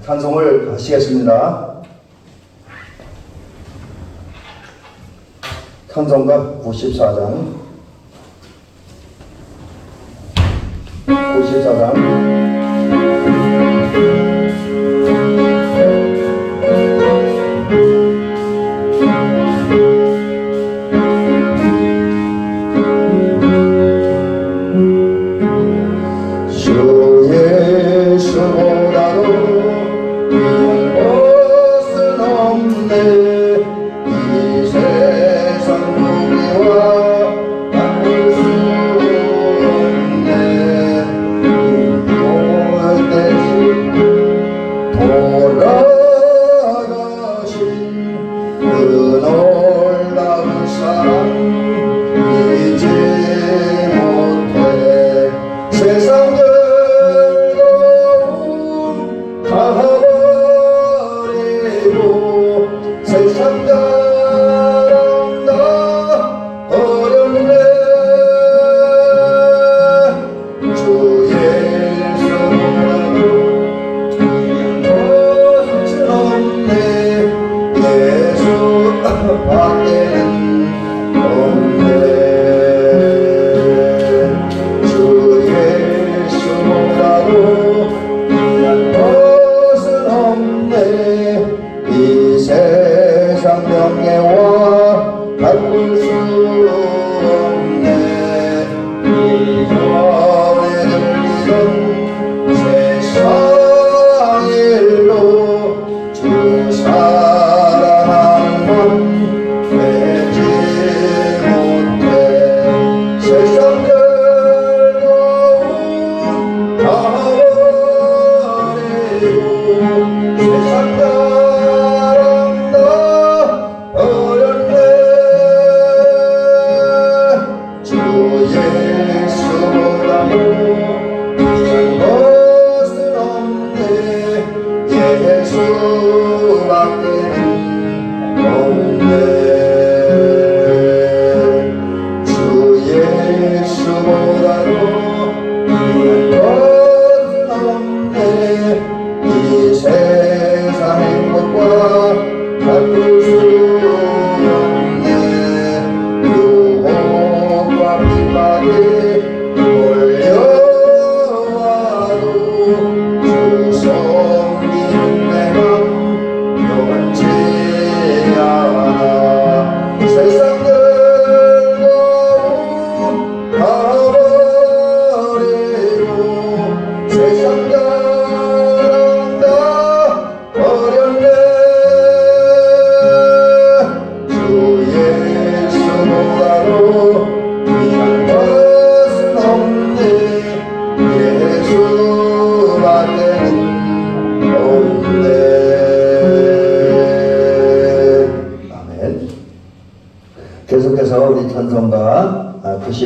찬송을 하시겠습니다. 찬송가 94장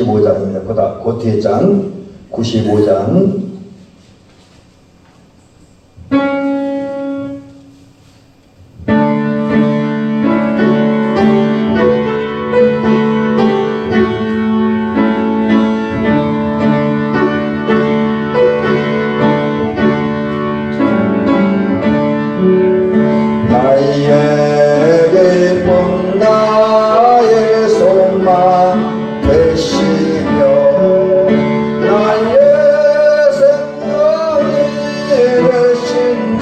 95장입니다. 그 뒤에 장 95장 나의 생명이 되신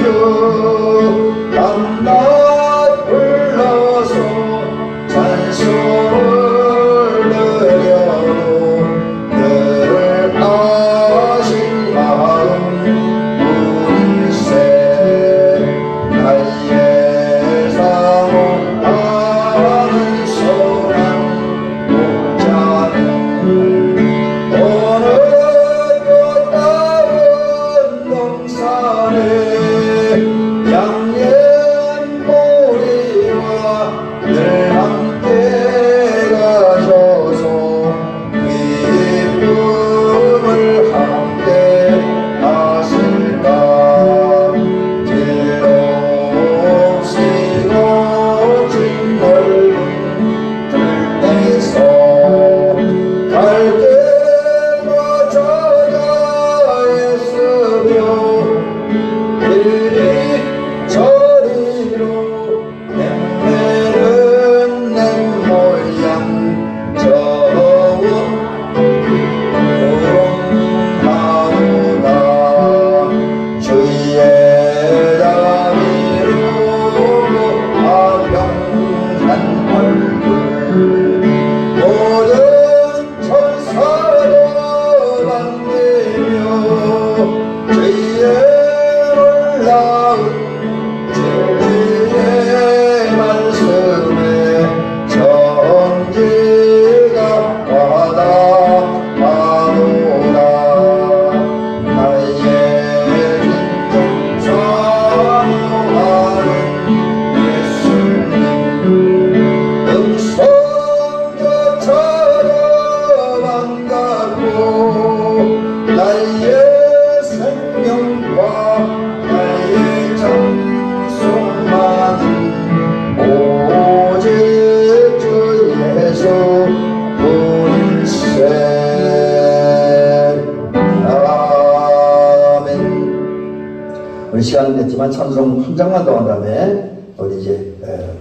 우리 시간은 됐지만 찬송 한 장만 더 한 다음에 우리 이제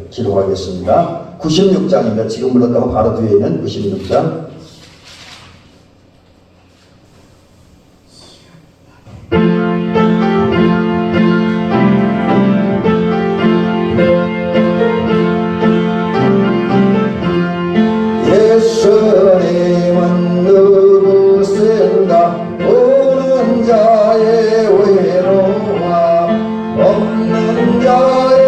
기도하겠습니다. 96장입니다. 지금 불렀다고 바로 뒤에 있는 96장. 예수님은 누구신가 오는 자의 외로와 없는 자의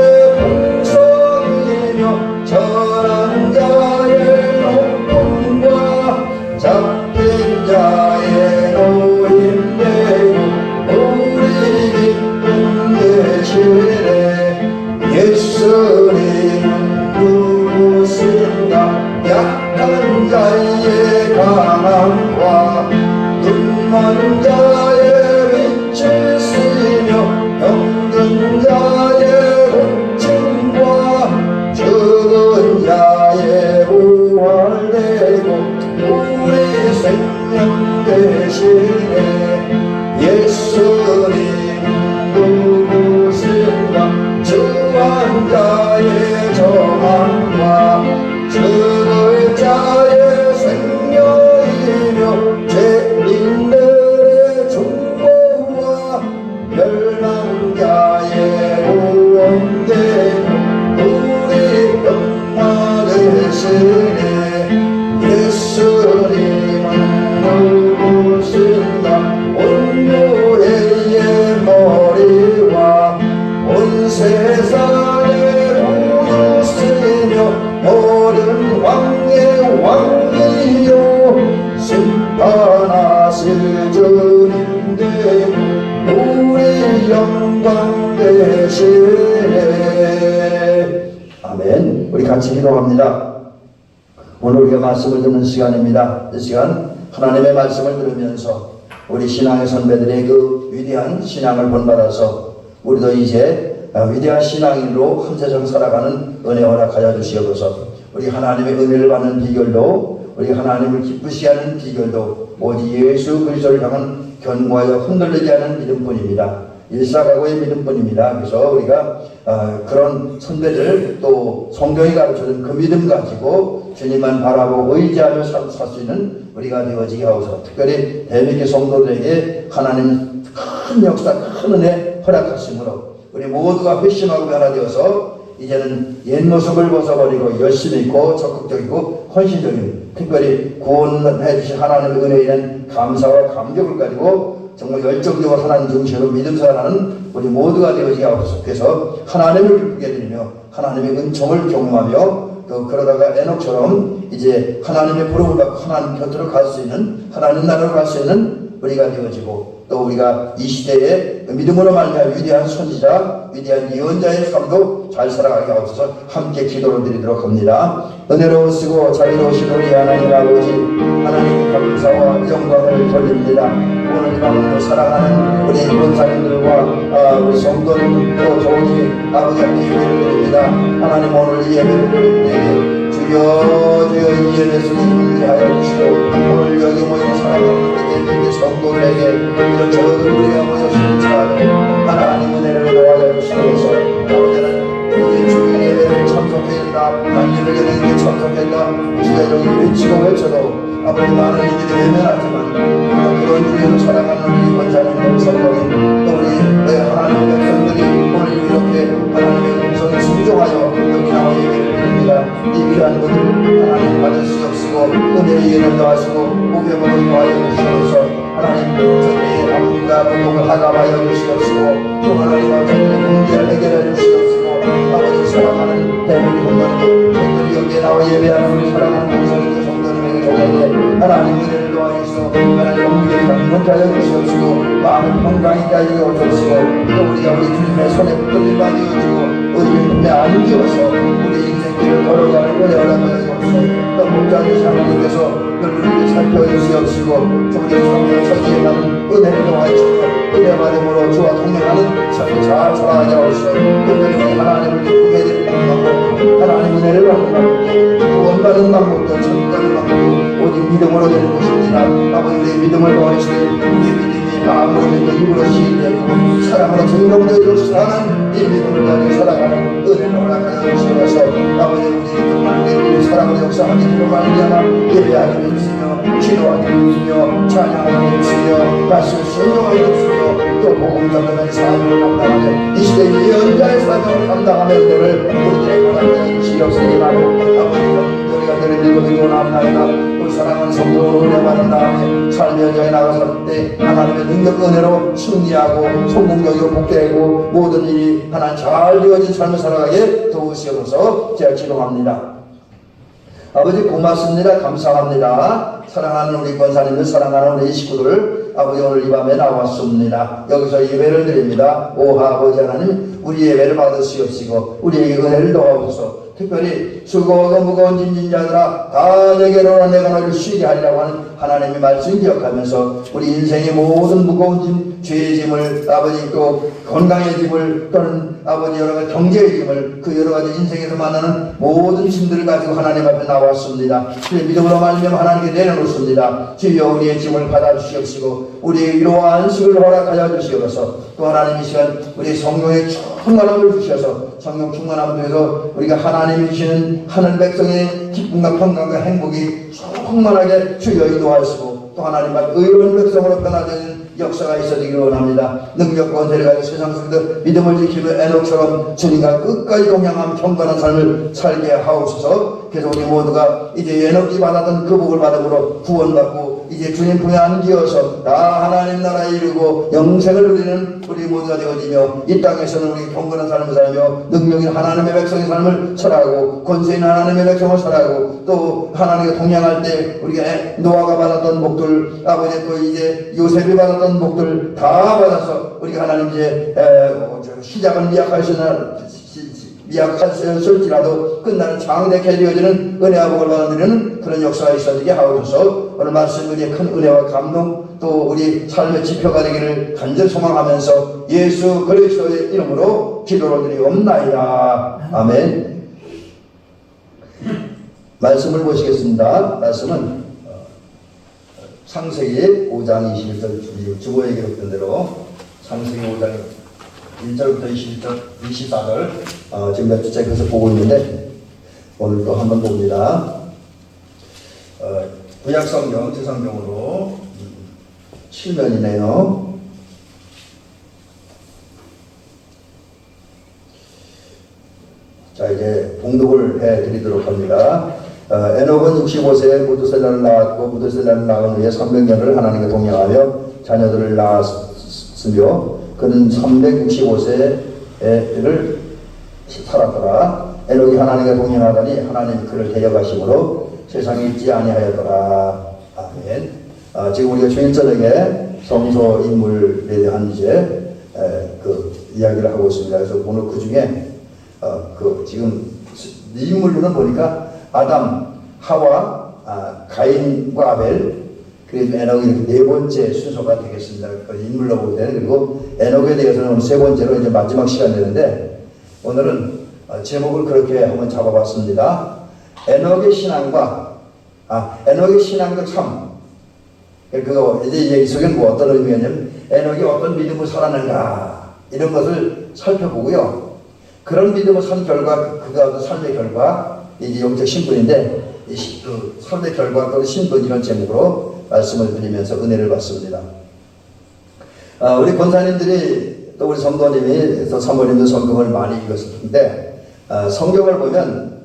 풍성이며 전한 자의 높음과 잡힌 자의 노임되고 우리 기쁨 되시네. 예수님은 누구신가 약한 자의 강함과 눈먼 자의 빛을 쓰며 병든 자의 고침과 죽은 자의 부활되고 우리 생명 되시네. 예수님 누구신가 주한 자의 정함과 죽을 자의 생명이며 죄인들의 중보와 멸망자의 구원되고 우리 평화 되시네. 예수님은 누구신가 온 교회의 머리와 온 세상의 구주시며 모든 왕의 왕이요 심판하실 주님 되고 우리 영광 되시네. 아멘. 우리 같이 기도합니다. 오늘 우리가 말씀을 듣는 시간입니다. 이 시간 하나님의 말씀을 들으면서 우리 신앙의 선배들의 그 위대한 신앙을 본받아서 우리도 이제 위대한 신앙인으로 한 세상 살아가는 은혜 허락하여 주시옵소서. 우리 하나님의 은혜를 받는 비결도 우리 하나님을 기쁘시게 하는 비결도 오직 예수 그리스도를 향한 견고하여 흔들리지 않은 믿음뿐입니다. 일사각오의 믿음뿐입니다. 그래서 우리가 그런 선배들 또 성경이 가르쳐준 그 믿음 가지고 주님만 바라보고 의지하며 살 수 있는 우리가 되어지게 하옵소서. 특별히 대미교 성도들에게 하나님 큰 역사 큰 은혜 허락하심으로 우리 모두가 회심하고 변화되어서 이제는 옛 모습을 벗어버리고 열심히 있고 적극적이고 헌신적인 특별히 구원해 주신 하나님의 은혜에는 감사와 감격을 가지고 정말 열정적으로 하나님 중심으로 믿음 살아가는 우리 모두가 되어지게 하옵소서. 그래서 하나님을 기쁘게 드리며 하나님의 은총을 경험하며 또 그러다가 에녹처럼 이제 하나님의 부름을 받고 하나님 곁으로 갈 수 있는 하나님 나라로 갈 수 있는 우리가 되어지고 또 우리가 이 시대에 믿음으로 말미암아 위대한 선지자 위대한 예언자의 삶도 잘 살아가게 하옵소서. 함께 기도를 드리도록 합니다. 은혜로우시고 자비로우신 우리 하나님 아버지 하나님 감사와 영광을 돌립니다. 오늘 이 밤도 사랑하는 우리 권사님들과 우리 성도님 또 조은이 아버지 앞에 예배를 드립니다. 하나님 오늘 이 예배를 드릴 때에 주여 주여 이 예배에서 준비하여 주시고 오늘 여기 모인 사랑하는 우리 성도들에게 이런 적은 우리가 모여 심차하여 하나님 은혜를 도와줘 주시옵소서. 아버지는 우리 주일 예배를 참석했다 만일을 예배에 참석했다 주제를 외치고 외쳐도 아버지 많은 이들이 외면하지만 그런 주의로 살아가는 우리 권사님들 성도님 또 우리 하나님의 백성들이 오늘 이렇게 하나님의 음성에 순종하여 여기 나와 예배를 드립니다. 이 귀한 분을 하나님 받을 수 없으고 은혜의 예를 더하시고 우병으로 더하여 주시옵소서. 하나님 저들의 아픔과 고통을 하감하여 주시옵시고 또 하나님 저들의 문제를 해결해 주시옵시고 아버지 사랑하는 대부분 성도님 저들이 여기에 나와 예배하는 우리 사랑하는 권사님들 성도님에게 조례에 하나님 은혜를 도와주시고 하나님 omni에 강력하게 하여 주시옵시고 마음을 건강하게 하여 주시고 또 우리가 우리 주님의 손에 붙들림을 되어지고 우리 품에 안기어서 우리 인생길을 걸어가는 은혜 허락하여 주옵시고 또 목자님 하나님께서 우리를 살펴주시옵시고 우리 삶의 처지에 나는 은혜를 도와주시고 은혜 받음으로 주와 동행하는 삶을 잘 살아가게 하옵시고 특별히 하나님을 기쁘게 해드리는 방법 하나님 은혜를 받는 방법 구원받은 방법도 천국가는 방법 오직 믿음으로 되는 것입니다. 아버지 우리의 믿음을 도와주시고 우리 믿음이 마음으로 믿고 입으로 시인되고 사랑으로 증명되어 사랑하는 이 믿음을 가지고 살아가는 은혜를 허락하여 주시면서 아버지 우리 사랑으로 역사하는 힘으로 말미암아 예배하게 해주시며 기도하게 해주시며 찬양하게 해주시며 말씀을 순종하게 해주시며 또 복음 전하는 사역을 감당하며 이 시대의 예언자의 사역을 감당하며 은혜를 우리들의 허락하여 주시옵소서. 아버지 우리가 너를 믿고 원합나이다. 우리 사랑하는 성도로 은혜 받은 다음에 삶의 현장에 나가서 때 하나님의 능력 은혜로 승리하고 성공적이고 복되고 모든 일이 하나님 잘 되어진 삶을 살아가게 도우시옵소서. 제가 기도합니다. 아버지 고맙습니다. 감사합니다. 사랑하는 우리 권사님들, 사랑하는 우리 식구들, 아버지 오늘 이 밤에 나왔습니다. 여기서 예배를 드립니다. 오 아버지 하나님, 우리 예배를 받으시옵시고 우리에게 은혜를 도와주소서. 특별히 수고하고 무거운 짐진자들아 다 내게로 오라 내가 너를 쉬게 하리라고 하는 하나님의 말씀 기억하면서 우리 인생의 모든 무거운 짐, 죄의 짐을 아버지 또 건강의 짐을 또는 아버지 여러가지 경제의 짐을 그 여러가지 인생에서 만나는 모든 짐들을 가지고 하나님 앞에 나왔습니다. 믿음으로 말미암아 하나님께 내려놓습니다. 주여 우리의 짐을 받아주시옵시고 우리의 위로와 안식을 허락하여 주시옵소서. 또 하나님 이 시간 우리 성령의 충만함을 주셔서 성령 충만함을 통해서 우리가 하나님이 주시는 하늘 백성의 기쁨과 건강과 행복이 충만하게 주여 인도하시고 또 하나님 앞 의로운 백성으로 변화되는 역사가 있어지기를 원합니다. 능력과 권세를 가지고 세상 속에서 믿음을 지키며 에녹처럼 주님과 끝까지 동행하며 경건한 삶을 살게 하옵소서. 그래서 우리 모두가 이제 에녹이 받았던 그 복을 받음으로 구원받고 이제 주님 품에 안기어서 다 하나님 나라에 이르고 영생을 누리는 우리 모두가 되어지며 이 땅에서는 우리 경건한 삶을 살며 능력인 하나님의 백성의 삶을 살아가고 권세인 하나님의 백성을 살아가고 또 하나님과 동행할 때 우리가 노아가 받았던 복들 아버지 또 이제 요셉이 받았던 복들 다 받아서 우리가 하나님 이제 시작은 미약할지라도 끝나는 장대케 되어지는 은혜와 복을 받아들이는 그런 역사가 있어지게 하옵소서. 오늘 말씀 우리의 큰 은혜와 감동 또 우리 삶의 지표가 되기를 간절히 소망하면서 예수 그리스도의 이름으로 기도를 드리옵나이다. 아멘. 말씀을 보시겠습니다. 말씀은 창세기 5장 21절 주보에 기록된 대로 창세기 5장 1절부터 21절, 24절 지금 몇 주째 계속 보고 있는데 오늘 또 한번 봅니다. 구약성경 제성경으로 7면이네요. 자 이제 봉독을 해드리도록 합니다. 에녹은 65세에 무드셀라를 낳았고 무드셀라를 낳은 후에 300년을 하나님과 동행하며 자녀들을 낳았으며 그는 365세를 살았더라. 에녹이 하나님과 동행하더니 하나님이 그를 데려가심으로 세상에 있지 아니하였더라. 아멘. 지금 우리가 주일 저녁에 성소 인물에 대한 이제 그 이야기를 하고 있습니다. 그래서 오늘 그 중에 지금 인물로는 보니까 아담, 하와, 가인과 아벨 그리고 에녹이 이렇게 네 번째 순서가 되겠습니다. 인물로 볼 때는. 그리고 에녹에 대해서는 오늘 세 번째로 이제 마지막 시간 되는데 오늘은 제목을 그렇게 한번 잡아봤습니다. 에녹의 신앙과 에녹의 신앙도 참 그거 이제 얘기 속에 뭐 어떤 의미냐면 에녹이 어떤 믿음을 살았는가 이런 것을 살펴보고요. 그런 믿음을 산 결과 그가 삶의 결과 이제 영적 신분인데 그 삶의 결과 또는 신분 이런 제목으로 말씀을 드리면서 은혜를 받습니다. 우리 권사님들이 또 우리 성도님이 또 사모님도 성경을 많이 읽었을 텐데 성경을 보면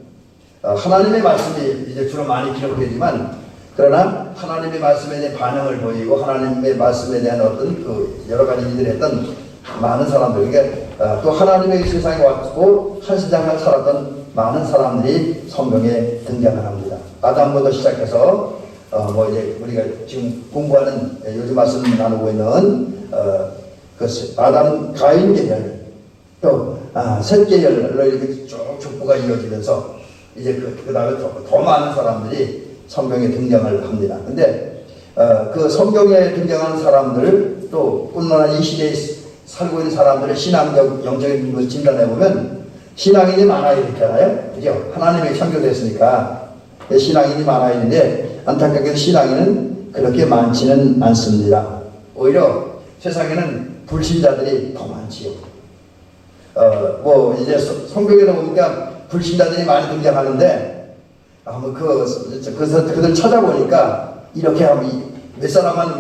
하나님의 말씀이 이제 주로 많이 기록되지만 그러나 하나님의 말씀에 대한 반응을 보이고 하나님의 말씀에 대한 어떤 그 여러 가지 일들을 했던 많은 사람들에게 또 하나님의 세상에 왔고 한 세상을 살았던 많은 사람들이 성경에 등장을 합니다. 아담부터 시작해서 뭐 이제 우리가 지금 공부하는 요즘 말씀 나누고 있는 그 아담 가인 계열 또 셋 계열로 이렇게 쭉 족보가 이어지면서 이제 그 다음에 더 많은 사람들이 성경에 등장을 합니다. 근데 그 성경에 등장하는 사람들 또 뿐만 아니라 이 시대에 살고 있는 사람들의 신앙적 영적인 것을 진단해 보면 신앙인이 많아야 되잖아요. 그죠? 하나님이 창조됐으니까 신앙인이 많아야 되는데 안타깝게도 신앙인은 그렇게 많지는 않습니다. 오히려 세상에는 불신자들이 더 많지요. 뭐 이제 성경에 보니까 불신자들이 많이 등장하는데 그들 찾아보니까 이렇게 하면 몇 사람은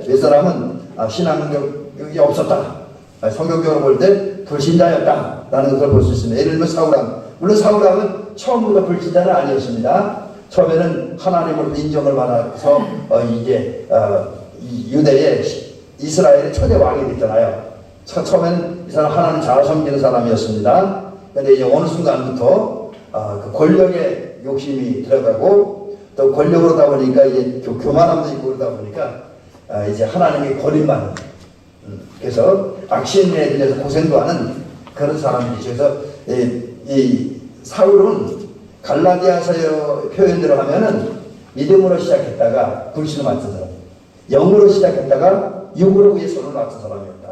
몇 사람은 신앙력이 없었다. 성경적으로 볼 때 불신자였다라는 것을 볼 수 있습니다. 예를 들면 사울왕. 물론 사울왕은 처음부터 불신자는 아니었습니다. 처음에는 하나님으로부터 인정을 받아서 이제 유대의 이스라엘의 초대 왕이 됐잖아요. 처음에는 이 사람 하나님 잘 섬기는 사람이었습니다. 그런데 이제 어느 순간부터 그 권력의 욕심이 들어가고 또 권력으로다 보니까 이제 교만함도 있고 그러다 보니까 이제 하나님의 버림받는 그래서 악신에 들려서 고생도 하는 그런 사람들이죠. 그래서 이 사울은 갈라디아서 표현대로 하면은 믿음으로 시작했다가 불신을 맞은 사람, 영으로 시작했다가 육으로 위에 손을 맞은 사람이었다.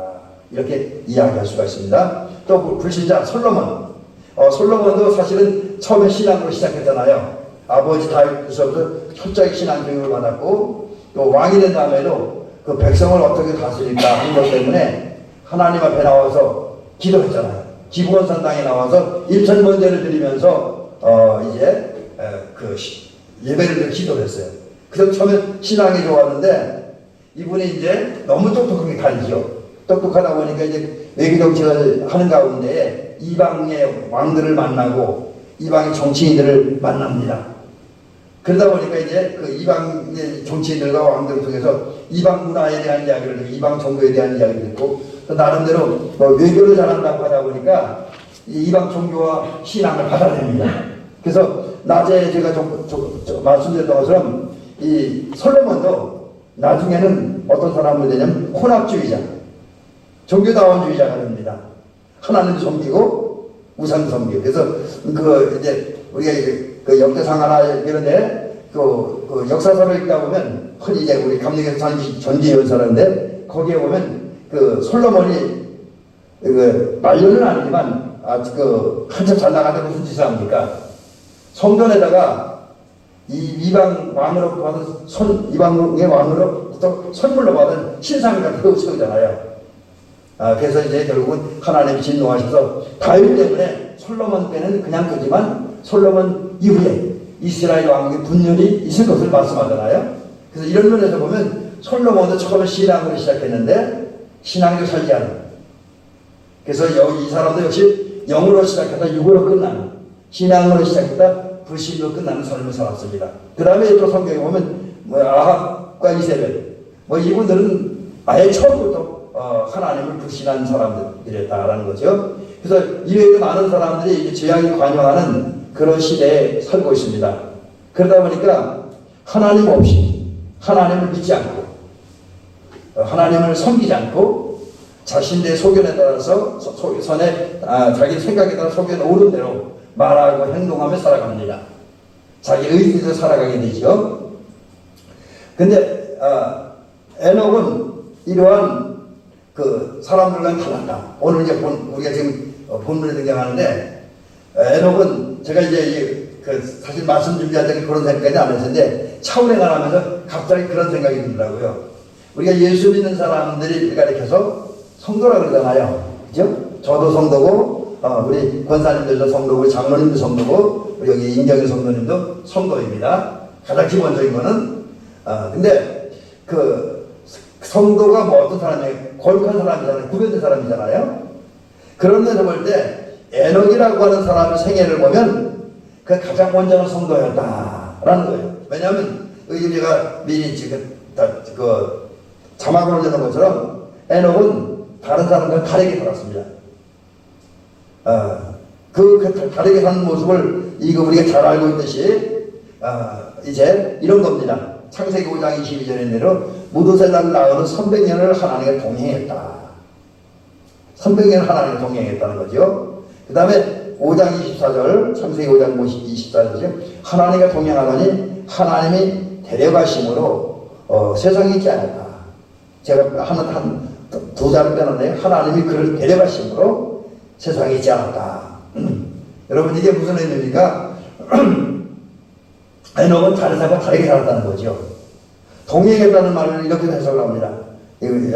이렇게 이야기할 수가 있습니다. 또 불신자 솔로몬도 사실은 처음에 신앙으로 시작했잖아요. 아버지 다윗에서부터 철저히 신앙 교육을 받았고 또 왕이 된 다음에도 그 백성을 어떻게 다스릴까 하는 것 때문에 하나님 앞에 나와서 기도했잖아요. 기브온산당에 나와서 일천번제를 드리면서 이제 그 예배를 기도를 했어요. 그래서 처음에 신앙이 좋았는데 이분이 이제 너무 똑똑하게 달리죠. 똑똑하다 보니까 이제 외교 정책을 하는 가운데 이방의 왕들을 만나고 이방의 정치인들을 만납니다. 그러다 보니까 이제 그 이방의 정치인들과 왕들을 통해서 이방 문화에 대한 이야기를 듣고 이방 종교에 대한 이야기를 듣고 또 나름대로 외교를 잘한다고 하다 보니까 이방 종교와 신앙을 받아냅니다. 그래서 낮에 제가 말씀드렸던 것처럼 이 솔로몬도 나중에는 어떤 사람을 되냐면 혼합주의자, 종교다원주의자가 됩니다. 하나님도 섬기고 우상도 섬기고. 그래서 그 이제 우리가 그 역대상하나 이런데 그 역사서를 읽다 보면 흔히 이제 우리 감리교에서 전기연설하는데 거기에 보면 그 솔로몬이 그 말년은 아니지만 한참 잘 나가는데 무슨 짓을 합니까? 성전에다가 이방 왕으로 받은 이방의 왕으로부터 선물로 받은 신상을 갖다 세우잖아요. 그래서 이제 결국은 하나님이 진노하셔서 다윗 때문에 솔로몬 때는 그냥 그지만 솔로몬 이후에 이스라엘 왕국의 분열이 있을 것을 말씀하잖아요. 그래서 이런 면에서 보면 솔로몬도 처음에 신앙으로 시작했는데 신앙으로 살지 않은. 그래서 이 사람도 역시 영으로 시작했다 육으로 끝나는, 신앙으로 시작했다 불신으로 끝나는 삶을 살았습니다. 그 다음에 또 성경에 보면 아합과 이세벨 이분들은 아예 처음부터 하나님을 불신한 사람들이었다라는 거죠. 그래서 이외에도 많은 사람들이 이제 죄악이 관여하는 그런 시대에 살고 있습니다. 그러다 보니까 하나님 없이 하나님을 믿지 않고 하나님을 섬기지 않고 자신의 소견에 따라서 자기 생각에 따라 소견에 오른 대로 말하고 행동하며 살아갑니다. 자기 의지대로 살아가게 되죠. 근데 에녹은 이러한 그 사람들과는 달랐다. 오늘 이제 우리가 지금 본문에 등장하는데 에녹은 제가 이제 사실 말씀 준비할 때 그런 생각까지 안 했는데 차원에 가면서 갑자기 그런 생각이 들더라고요. 우리가 예수 믿는 사람들이 가르쳐서 성도라 그러잖아요. 그죠? 저도 성도고 우리 권사님들도 성도고 우리 장로님도 성도고 우리 여기 임경일 성도님도 성도입니다. 가장 기본적인 거는 근데 그 성도가 어떤 사람이에요? 거룩한 사람이잖아요. 구별된 사람이잖아요. 그런 데서 볼 때 에녹이라고 하는 사람의 생애를 보면 그 가장 온전한 성도였다라는 거예요. 왜냐하면 우리가 미리 지금 그 자막으로 내는 것처럼 에녹은 다른 사람과 다르게 살았습니다. 그 다르게 사는 모습을 우리가 잘 알고 있듯이 이제 이런 겁니다. 창세기 5장 22절에 대로 무두셀라를 낳은 300년을 하나님과 동행했다. 300년을 하나님과 동행했다는 거죠. 그 다음에 5장 24절, 창세기 5장 24절이죠. 하나님과 동행하더니 하나님이 데려가심으로 세상에 있지 않았다. 제가 두 자를 빼놨네요. 하나님이 그를 데려가심으로 세상에 있지 않았다. 여러분 이게 무슨 의미입니까? 에녹은 다른 사람과 다르게 살았다는 거죠. 동행했다는 말을 이렇게 해석을 합니다.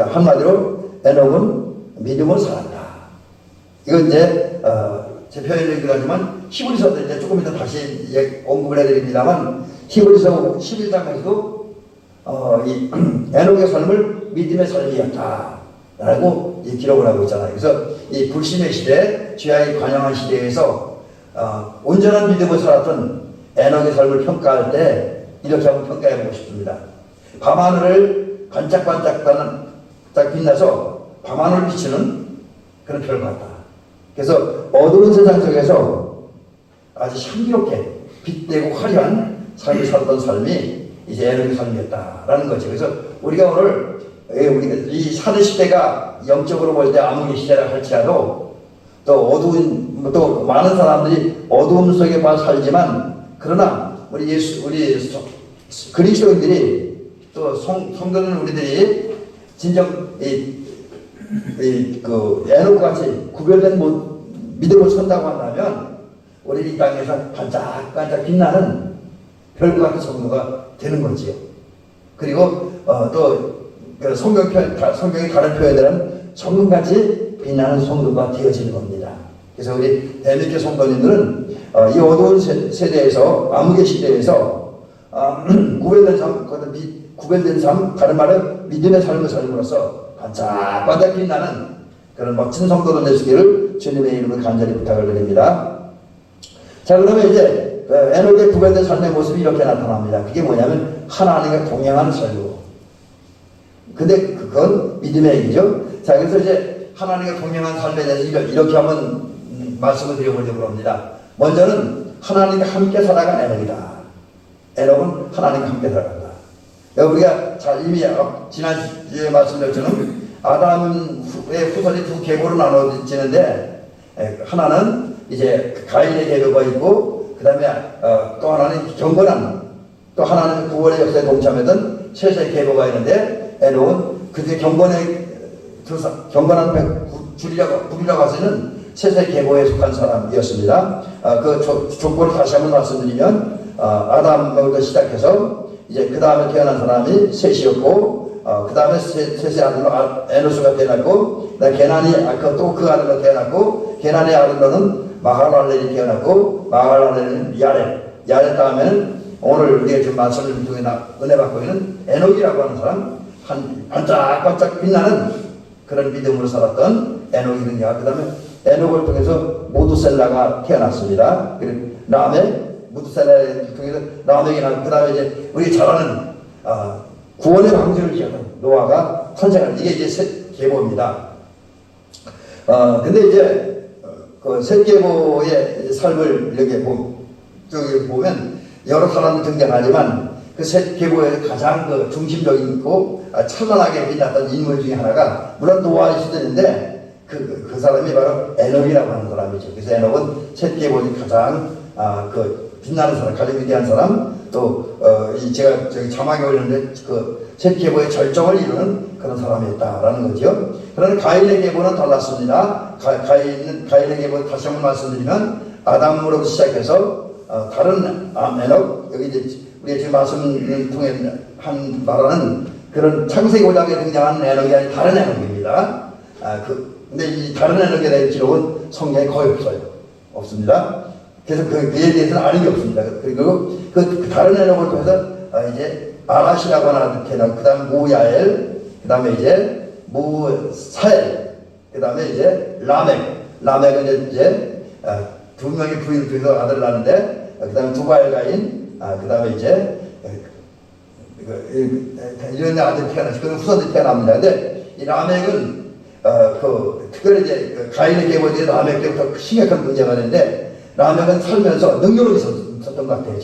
한마디로 에녹은 믿음으로 살았다. 이건 이제 제 표현이긴 하지만 히브리서도 이제 조금 이따 다시 언급을 해드립니다만 히브리서 11장에서도 이 에녹의 삶을 믿음의 삶이었다라고 기록을 하고 있잖아요. 그래서 이 불신의 시대, 죄악이 관영한 시대에서 온전한 믿음을 살았던 에녹의 삶을 평가할 때 이렇게 한번 평가해 보고 싶습니다. 밤하늘을 반짝반짝 빛나서 밤하늘을 비추는 그런 별 같다. 그래서 어두운 세상 속에서 아주 향기롭게 빛되고 화려한 삶을 살았던 삶이 이제 에녹의 삶이었다라는 거죠. 그래서 우리가 오늘 이 사대 시대가 영적으로 볼 때 암흑의 시대라 할지라도 또 많은 사람들이 어두움 속에 살지만 그러나 우리 그리스도인들이 또 성도는 우리들이 진정 에녹 같이 구별된 믿음을 선다고 한다면 우리 이 땅에서 반짝반짝 빛나는 별과 같은 성도가 되는 거지요. 그리고 또 성경이 다른 표현들은 성금같이 빛나는 성도가 되어지는 겁니다. 그래서 우리 대한민국 성도님들은 이 어두운 세대에서 암흑의 시대에서 구별된 삶, 다른 말은 믿음의 삶을 삶으로써 반짝반짝 빛나는 그런 멋진 성도로 되시기를 주님의 이름으로 간절히 부탁을 드립니다. 자, 그러면 이제 에녹의 구별된 삶의 모습이 이렇게 나타납니다. 그게 뭐냐면 하나님과 동행하는 삶이고, 근데 그건 믿음의 얘기죠. 자, 그래서 이제 하나님과 동행하는 삶에 대해서 이렇게 한번 말씀을 드려보려고 합니다. 먼저는 하나님과 함께 살아간 에녹이다. 에녹은 하나님과 함께 살아간다. 우리가 이미 지난주에 말씀드렸지만 아담의 후손이 두 계보로 나눠지는데 하나는 이제 가인의 계보가 있고 그 다음에 또 하나는 경건한 또 하나는 구원의 역사에 동참했던 셋의 계보가 있는데 에녹은 그중에 경건한 부리라고 하서는 셋의 계보에 속한 사람이었습니다. 그 조건을 다시 한번 말씀드리면 아담부터 시작해서 이제 그 다음에 태어난 사람이 셋이었고 그 다음에 셋의 아들로 에노스가 태어났고 게난이 또 그 아들로 태어났고 게난의 아들로는 마할랄렐이 태어났고 마할랄렐은 야렛 다음에는 오늘 우리가 지금 말씀을 통해 은혜 받고 있는 에녹이라고 하는 사람 반짝반짝 빛나는 그런 믿음으로 살았던 에녹이 있느냐. 그 다음에 에녹을 통해서 모두셀라가 태어났습니다. 무드셀라를 통해서 라멕이 나고 그 다음에 이제 우리 잘 아는 구원의 방주를 기억하는 노아가 탄생하는 이게 이제 셋 계보입니다. 근데 이제 그 셋 계보의 삶을 이렇게 보면 여러 사람들 등장하지만 그 셋 계보의 가장 중심적이고 찬란하게 빛났던 인물 중에 하나가 물론 노아의 시대인데 그 사람이 바로 에녹이라고 하는 사람이죠. 그래서 에녹은 셋 계보의 가장 빛나는 사람, 가장 위대한 사람, 또 제가 저기 자막에 올렸는데 그 셋 계보의 절정을 이루는 그런 사람이었다라는 거죠. 그러나 가인의 계보는 달랐습니다. 가인의 계보 다시 한번 말씀드리면 아담으로 시작해서 다른 에녹, 여기 이제 우리가 지금 말씀을 통해 말하는 그런 창세기 5장에 등장한 에녹이 아닌 다른 에녹입니다. 근데 이 다른 에녹에 대한 기록은 성경에 거의 없습니다. 그래서 그에 대해서는 아는 게 없습니다. 그리고 그 다른 에녹을 통해서 이제 아라시라고 하는 태어나고 그 다음에 무야엘, 그 다음에 이제 무사엘, 그 다음에 이제 라멕은 이제 두 명의 부인을 통해서 아들을 낳는데 그 다음에 두발가인, 그 다음에 이제 이런 아들이 태어나서 그 후손들이 태어납니다. 근데 이 라멕은 특별히 이제 가인의 계보에 라멕 때부터 심각한 문제가 있는데 라멕은 살면서 능력이 있었던 것 같아요.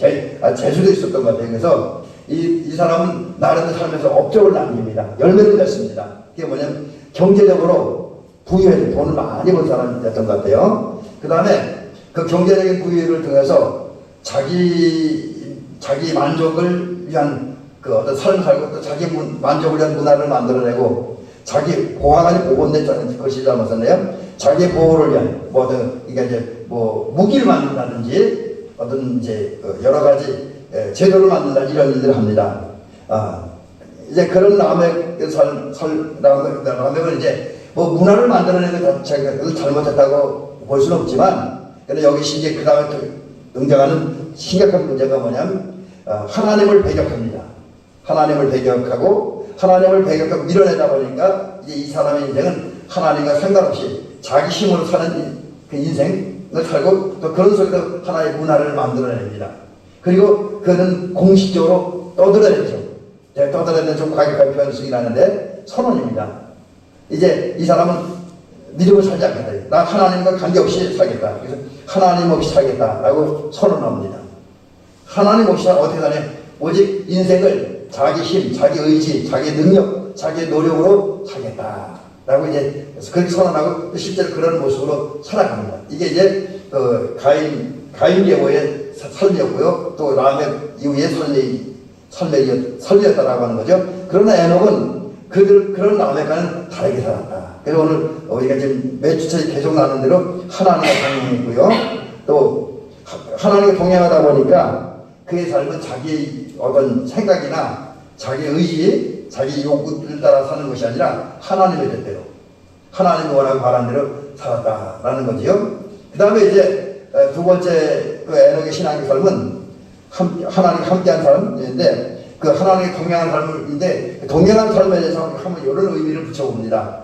재수도 있었던 것 같아요. 그래서 이 사람은 나름대로 살면서 업적을 남깁니다. 열매를 맺습니다. 그게 뭐냐면 경제적으로 부유해서 돈을 많이 번 사람이었던 것 같아요. 그 다음에 그 경제적인 부유를 통해서 자기 만족을 위한 그 어떤 삶을 살고 또 자기 만족을 위한 문화를 만들어내고 자기 보호하니 보호했다는 것이 잘못했네요. 자기 보호를 위한 그러니까 이제 무기를 만든다든지 어떤 이제 여러 가지 제도를 만든다든지 이런 일들을 합니다. 이제 그런 남의 남의 이제 뭐 문화를 만들어내는 것 자체가 잘못했다고 볼 수는 없지만, 근데 여기 이제 그 다음에 등장하는 심각한 문제가 뭐냐면 하나님을 배격합니다. 하나님을 배격하고 밀어내다 보니까 이제 이 사람의 인생은 하나님과 상관없이 자기 힘으로 사는 그 인생을 살고, 또 그런 속에서 하나의 문화를 만들어냅니다. 그리고 그는 공식적으로 떠들어내죠. 떠들어내는 좀 과격한 표현을 쓰긴 하는데 선언입니다. 이제 이 사람은 믿음을 살지 않겠다. 나 하나님과 관계없이 살겠다. 그래서 하나님 없이 살겠다라고 선언합니다. 하나님 없이 어떻게 사냐? 오직 인생을 자기 힘, 자기 의지, 자기 능력, 자기 노력으로 살겠다라고 이제 그렇게 선언하고 실제로 그런 모습으로 살아갑니다. 이게 이제 가인 계보의 삶이었고요. 또 라멕 이후의 삶이었다라고 하는 거죠. 그러나 에녹은 그런 라멕과는 다르게 살았다. 그래서 오늘 우리가 지금 매주 계속 나누는 대로 하나님과 동행했고요. 또 하나님과 동행하다 보니까 그의 삶은 자기의 어떤 생각이나 자기 의지, 자기 욕구를 따라 사는 것이 아니라 하나님의 뜻대로, 하나님이 원하고 바란 대로 살았다라는 거지요. 그 다음에 이제 두 번째 그 에녹의 신앙의 삶은 하나님과 함께한 삶인데, 그 하나님과 동행한 삶인데, 동행한 삶에 대해서 한번 이런 의미를 붙여봅니다.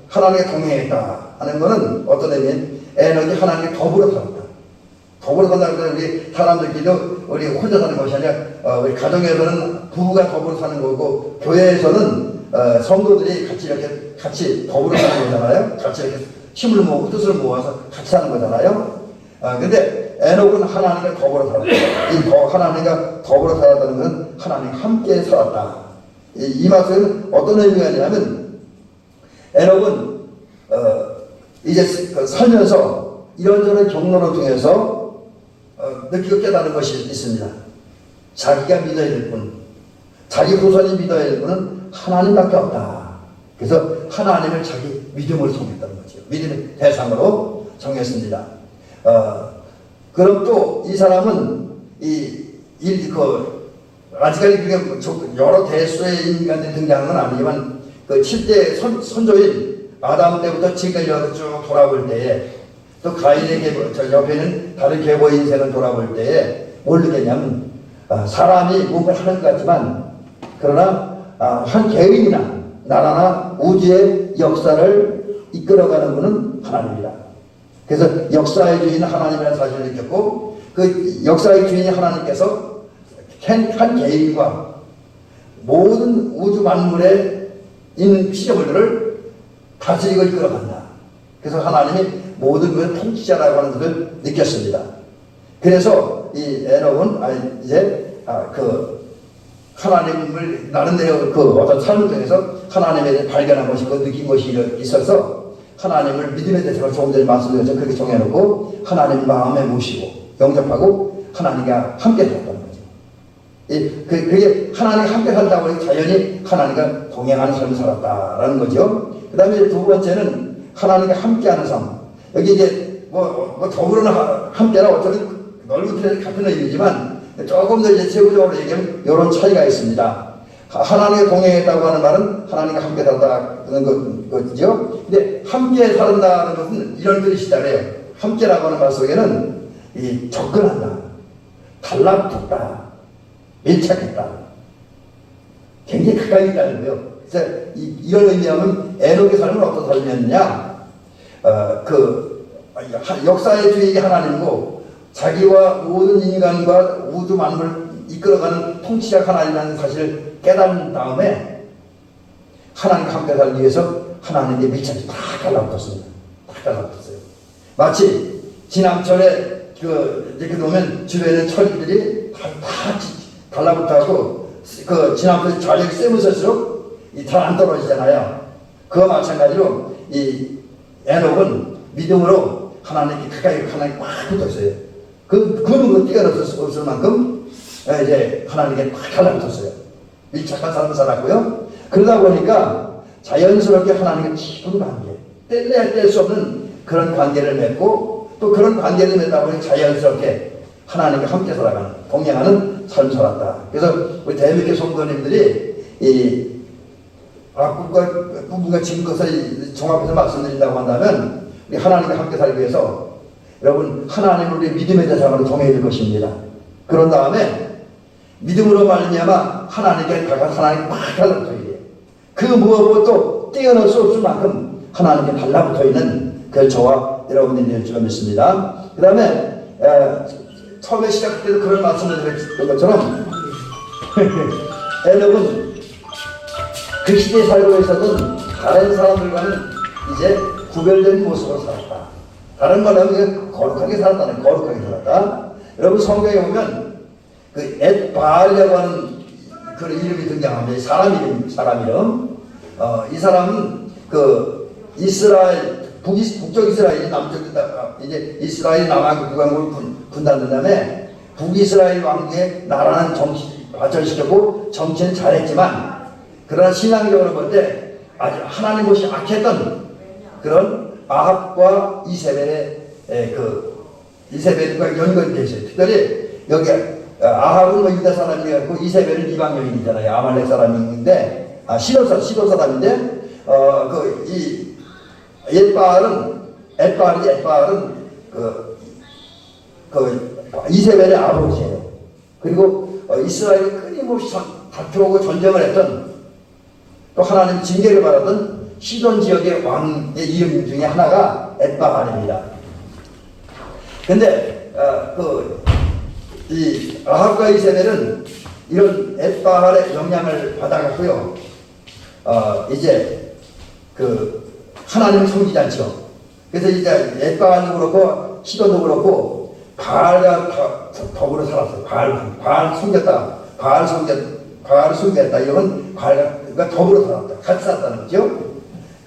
하나님과 동행했다 하는 것은 어떤 의미는 에녹이 하나님과 더불어 살았다. 더불어 산다는 것은 우리 사람들끼리도 우리 혼자 사는 것이 아니라 우리 가정에서는 부부가 더불어 사는 거고, 교회에서는 성도들이 같이 더불어 사는 거잖아요. 같이 이렇게 힘을 모으고 뜻을 모아서 같이 사는 거잖아요. 근데 에녹은 하나님과 더불어 살았다. 하나님과 더불어 살았다는 것은 하나님과 함께 살았다. 이 말은 어떤 의미가 있냐면, 에녹은 이제 살면서 이런저런 경로를 통해서 느끼고 깨달은 것이 있습니다. 자기가 믿어야 될 분, 자기 후손이 믿어야 될 분은 하나님밖에 없다. 그래서 하나님을 자기 믿음으로 정했다는 거죠. 믿음의 대상으로 정했습니다. 그럼 또 이 사람은 아직까지 그게 여러 대수의 인간들이 등장하는 건 아니지만, 그 7대 선조인 아담 때부터 지금까지 쭉 돌아볼 때에, 또 가인의 계보, 저 옆에는 다른 계보의 인생을 돌아볼 때에 뭘 느꼈냐면, 사람이 뭔가 하는 것 같지만, 그러나 한 개인이나 나라나 우주의 역사를 이끌어가는 분은 하나님이다. 그래서 역사의 주인은 하나님이라는 사실을 느꼈고, 그 역사의 주인이 하나님께서 한 개인과 모든 우주 만물에 있는 피조물들을 다스리고 이끌어간다. 그래서 하나님이 모든 것을 통치자라고 하는 것을 느꼈습니다. 그래서 이 에녹은 이제 하나님을 나름대로 그 어떤 삶을 통해서 하나님에 대해 발견한 것이 있고 느낀 것이 있어서 하나님을 믿음에 대해서 조금 전에 말씀드렸죠. 그렇게 정해놓고 하나님 마음에 모시고 영접하고 하나님과 함께 살았다는 거죠. 그게 하나님과 함께 살다 보니 자연히 하나님과 동행하는 삶을 살았다라는 거죠. 그 다음에 두 번째는 하나님과 함께하는 삶. 여기 이제 더불어나 함께나 어쩌면 넓은 틀에서 같은 의미지만 조금 더 이제 세부적으로 얘기하면 이런 차이가 있습니다. 하나님과 동행했다고 하는 말은 하나님과 함께 살았다는 거죠. 근데 함께 살았다는 것은 이런 뜻이다 그래요. 함께라고 하는 말 속에는 접근한다, 달라붙었다, 밀착했다, 굉장히 가까이 있다는 거예요. 그래서 이런 의미하면 에녹의 삶은 어떤 삶이었느냐? 역사의 주인이 하나님이고 자기와 모든 인간과 우주 만물을 이끌어가는 통치자 하나님이라는 사실을 깨달은 다음에 하나님과 함께 살기 위해서 하나님께 밀착이 다 달라붙었습니다. 다 달라붙었어요. 마치 지남철에 이렇게 놓으면 주변에 철들이 다 달라붙어서 그 지남철 좌력이 세면 쓸수록 잘 안 떨어지잖아요. 그와 마찬가지로 이 에녹은 믿음으로 하나님께 가까이 하나님께 꽉 붙었어요. 그 뛰어넘을 만큼 이제 하나님께 꽉 달라붙었어요. 밀착한 삶을 살았고요. 그러다 보니까 자연스럽게 하나님과 깊은 관계, 뗄 수 없는 그런 관계를 맺고 또 그런 관계를 맺다 보니 자연스럽게 하나님과 함께 살아가는, 동행하는 삶 살았다. 그래서 우리 대한민국 성도님들이 부부가 지금껏을 종합해서 말씀드린다고 한다면 우리 하나님과 함께 살기 위해서 여러분 하나님을 우리 믿음의 대상으로 정해야 될 것입니다. 그런 다음에 믿음으로 말미암아 하나님께 다가가 하나님께 막 달라붙어야 돼요. 그 무엇보다도 뛰어넘을 수 없을 만큼 하나님께 달라붙어 있는 그 저와 여러분들이 될 줄 믿습니다. 그 다음에 처음에 시작할 때도 그런 말씀을 드렸던 것처럼 에녹은 그 시대에 살고 있었던 다른 사람들과는 이제 구별된 모습으로 살았다. 다른 말로 하면 거룩하게 살았다는 거룩하게 살았다. 여러분 성경에 보면 그 엣바알이라고 하는 그 이름이 등장합니다. 사람 이름. 이 사람은 그 이스라엘 북쪽 이스라엘 남쪽 이제 이스라엘 남한 국왕국을 분단된 다음에 북이스라엘 왕국의 나라는 발전시켰고 정치는 잘했지만 그러나 신앙적으로 볼 때 아주 하나님 것이 악했던 그런 아합과 이세벨과 연관이 되어 있어요. 특별히 여기 아합은 뭐 유다 사람이고 이세벨은 이방 여인이잖아요. 아말렉 사람인데 시도 사람인데 이 엣바알은 이세벨의 아버지예요. 그리고 이스라엘이 끊임없이 다투고 전쟁을 했던 또 하나님 징계를 받았던 시돈 지역의 왕의 이름 중에 하나가 엣바알입니다. 근데 이 아합과 이세벨은 이런 엣바알의 영향을 받아갔고요. 이제 하나님을 섬기지 않죠. 그래서 이제 엣바알도 그렇고 시돈도 그렇고 바알과 더불어 살았어요. 바알 섬겼다. 바알 섬겼다. 이건 바알과 더불어 살았다. 같이 살았다는 거죠.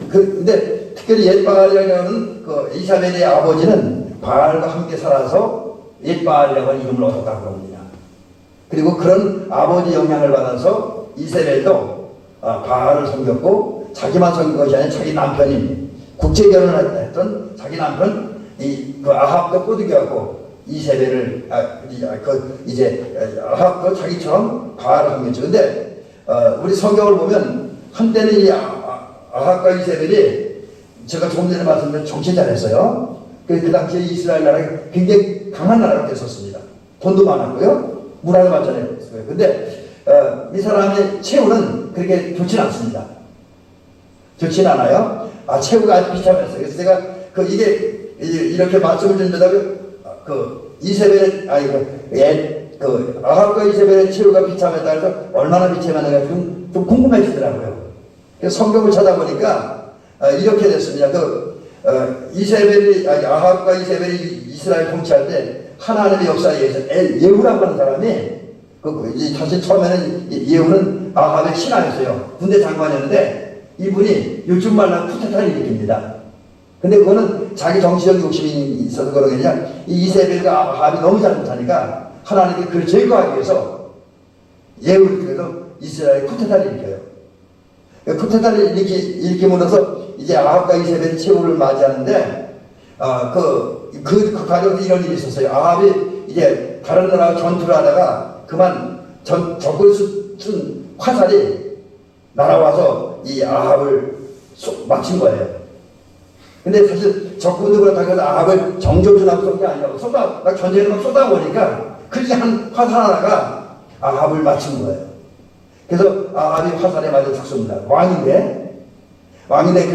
근데 특별히 엣바알이라는 그 이사벨의 아버지는 바알과 함께 살아서 엣바알이라고 하는 이름을 얻었다고 합니다. 그리고 그런 아버지 영향을 받아서 이세벨도 바알을 섬겼고 자기만 섬긴 것이 아니라 자기 남편인 국제결혼을 했던 자기 남편 그 아합도 꼬드겨갖고 이세벨을 아합도 자기처럼 바알을 섬겼죠. 근데 우리 성경을 보면 한때는 이 아합과 이세벨이 제가 조금 전에 말씀드린 정치 잘했어요. 그 당시에 이스라엘 나라가 굉장히 강한 나라가 됐었습니다. 돈도 많았고요. 문화도 발전했어요. 근데 이 사람의 최후는 그렇게 좋지는 않습니다. 좋지는 않아요. 최후가 아주 비참했어요. 그래서 제가 이게 이렇게 말씀을 드린다고 아합과 이세벨의 최후가 비참했다 해서 얼마나 비참했는가 좀 궁금해지더라고요. 그래서 성경을 찾아보니까 이렇게 됐습니다. 아합과 이세벨이 이스라엘 통치할 때 하나님의 역사에 의해서 예후라고 하는 사람이 사실 처음에는 예후는 아합의 신하였어요. 군대 장관이었는데 이분이 요즘 말로 쿠데타를 일으킵니다. 근데 그거는 자기 정치적 욕심이 있어서 그런 게 아니라 이세벨과 아합이 너무 잘못하니까 하나님께 그를 제거하기 위해서 예후를 통해서 이스라엘 쿠데타를 일으켜요. 쿠데타를 일으킴으로써 이제 아합과 이세벨이 최후를 맞이하는데 그 과정에서 이런 일이 있었어요. 아합이 이제 다른 나라와 전투를 하다가 그만 적을 쓴 화살이 날아와서 이 아합을 맞춘 거예요. 근데 사실 적군도 그렇다고 해서 아합을 정조준하고 쏜 게 아니라고 막 전쟁을 막 쏟아보니까 그게 한 화살 하나가 아합을 맞춘 거예요. 그래서 아합이 화살에 맞아 죽습니다. 왕인데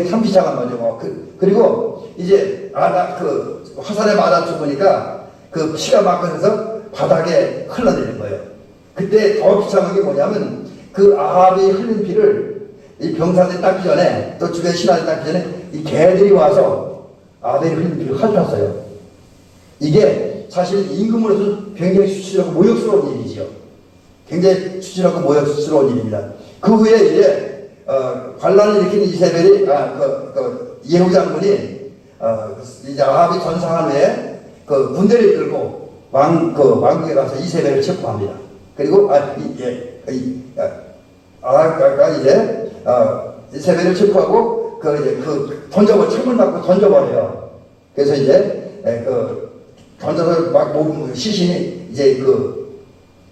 참 비참한 거죠. 그리고 이제 화살에 맞아 죽으니까 그 피가 막 흐르면서 바닥에 흘러내린 거예요. 그때 더 비참한 게 뭐냐면 그 아합이 흘린 피를 이 병사들이 닦기 전에 또 주변 신하들이 닦기 전에 이 개들이 와서 아벨이 흘린 피를 핥았어요. 이게 사실 임금으로서는 굉장히 수치스럽고 모욕스러운 일이지요. 굉장히 수치스럽고 모욕스러운 일입니다. 그 후에 이제 반란을 일으킨 이세벨이 예후 장군이 이제 아합이 전사한 후에 군대를 이끌고 왕국에 가서 이세벨을 체포합니다. 그리고 이제 이세벨을 체포하고 창문 밖으로 던져버려요. 그래서 이제 던져서 막 시신이 이제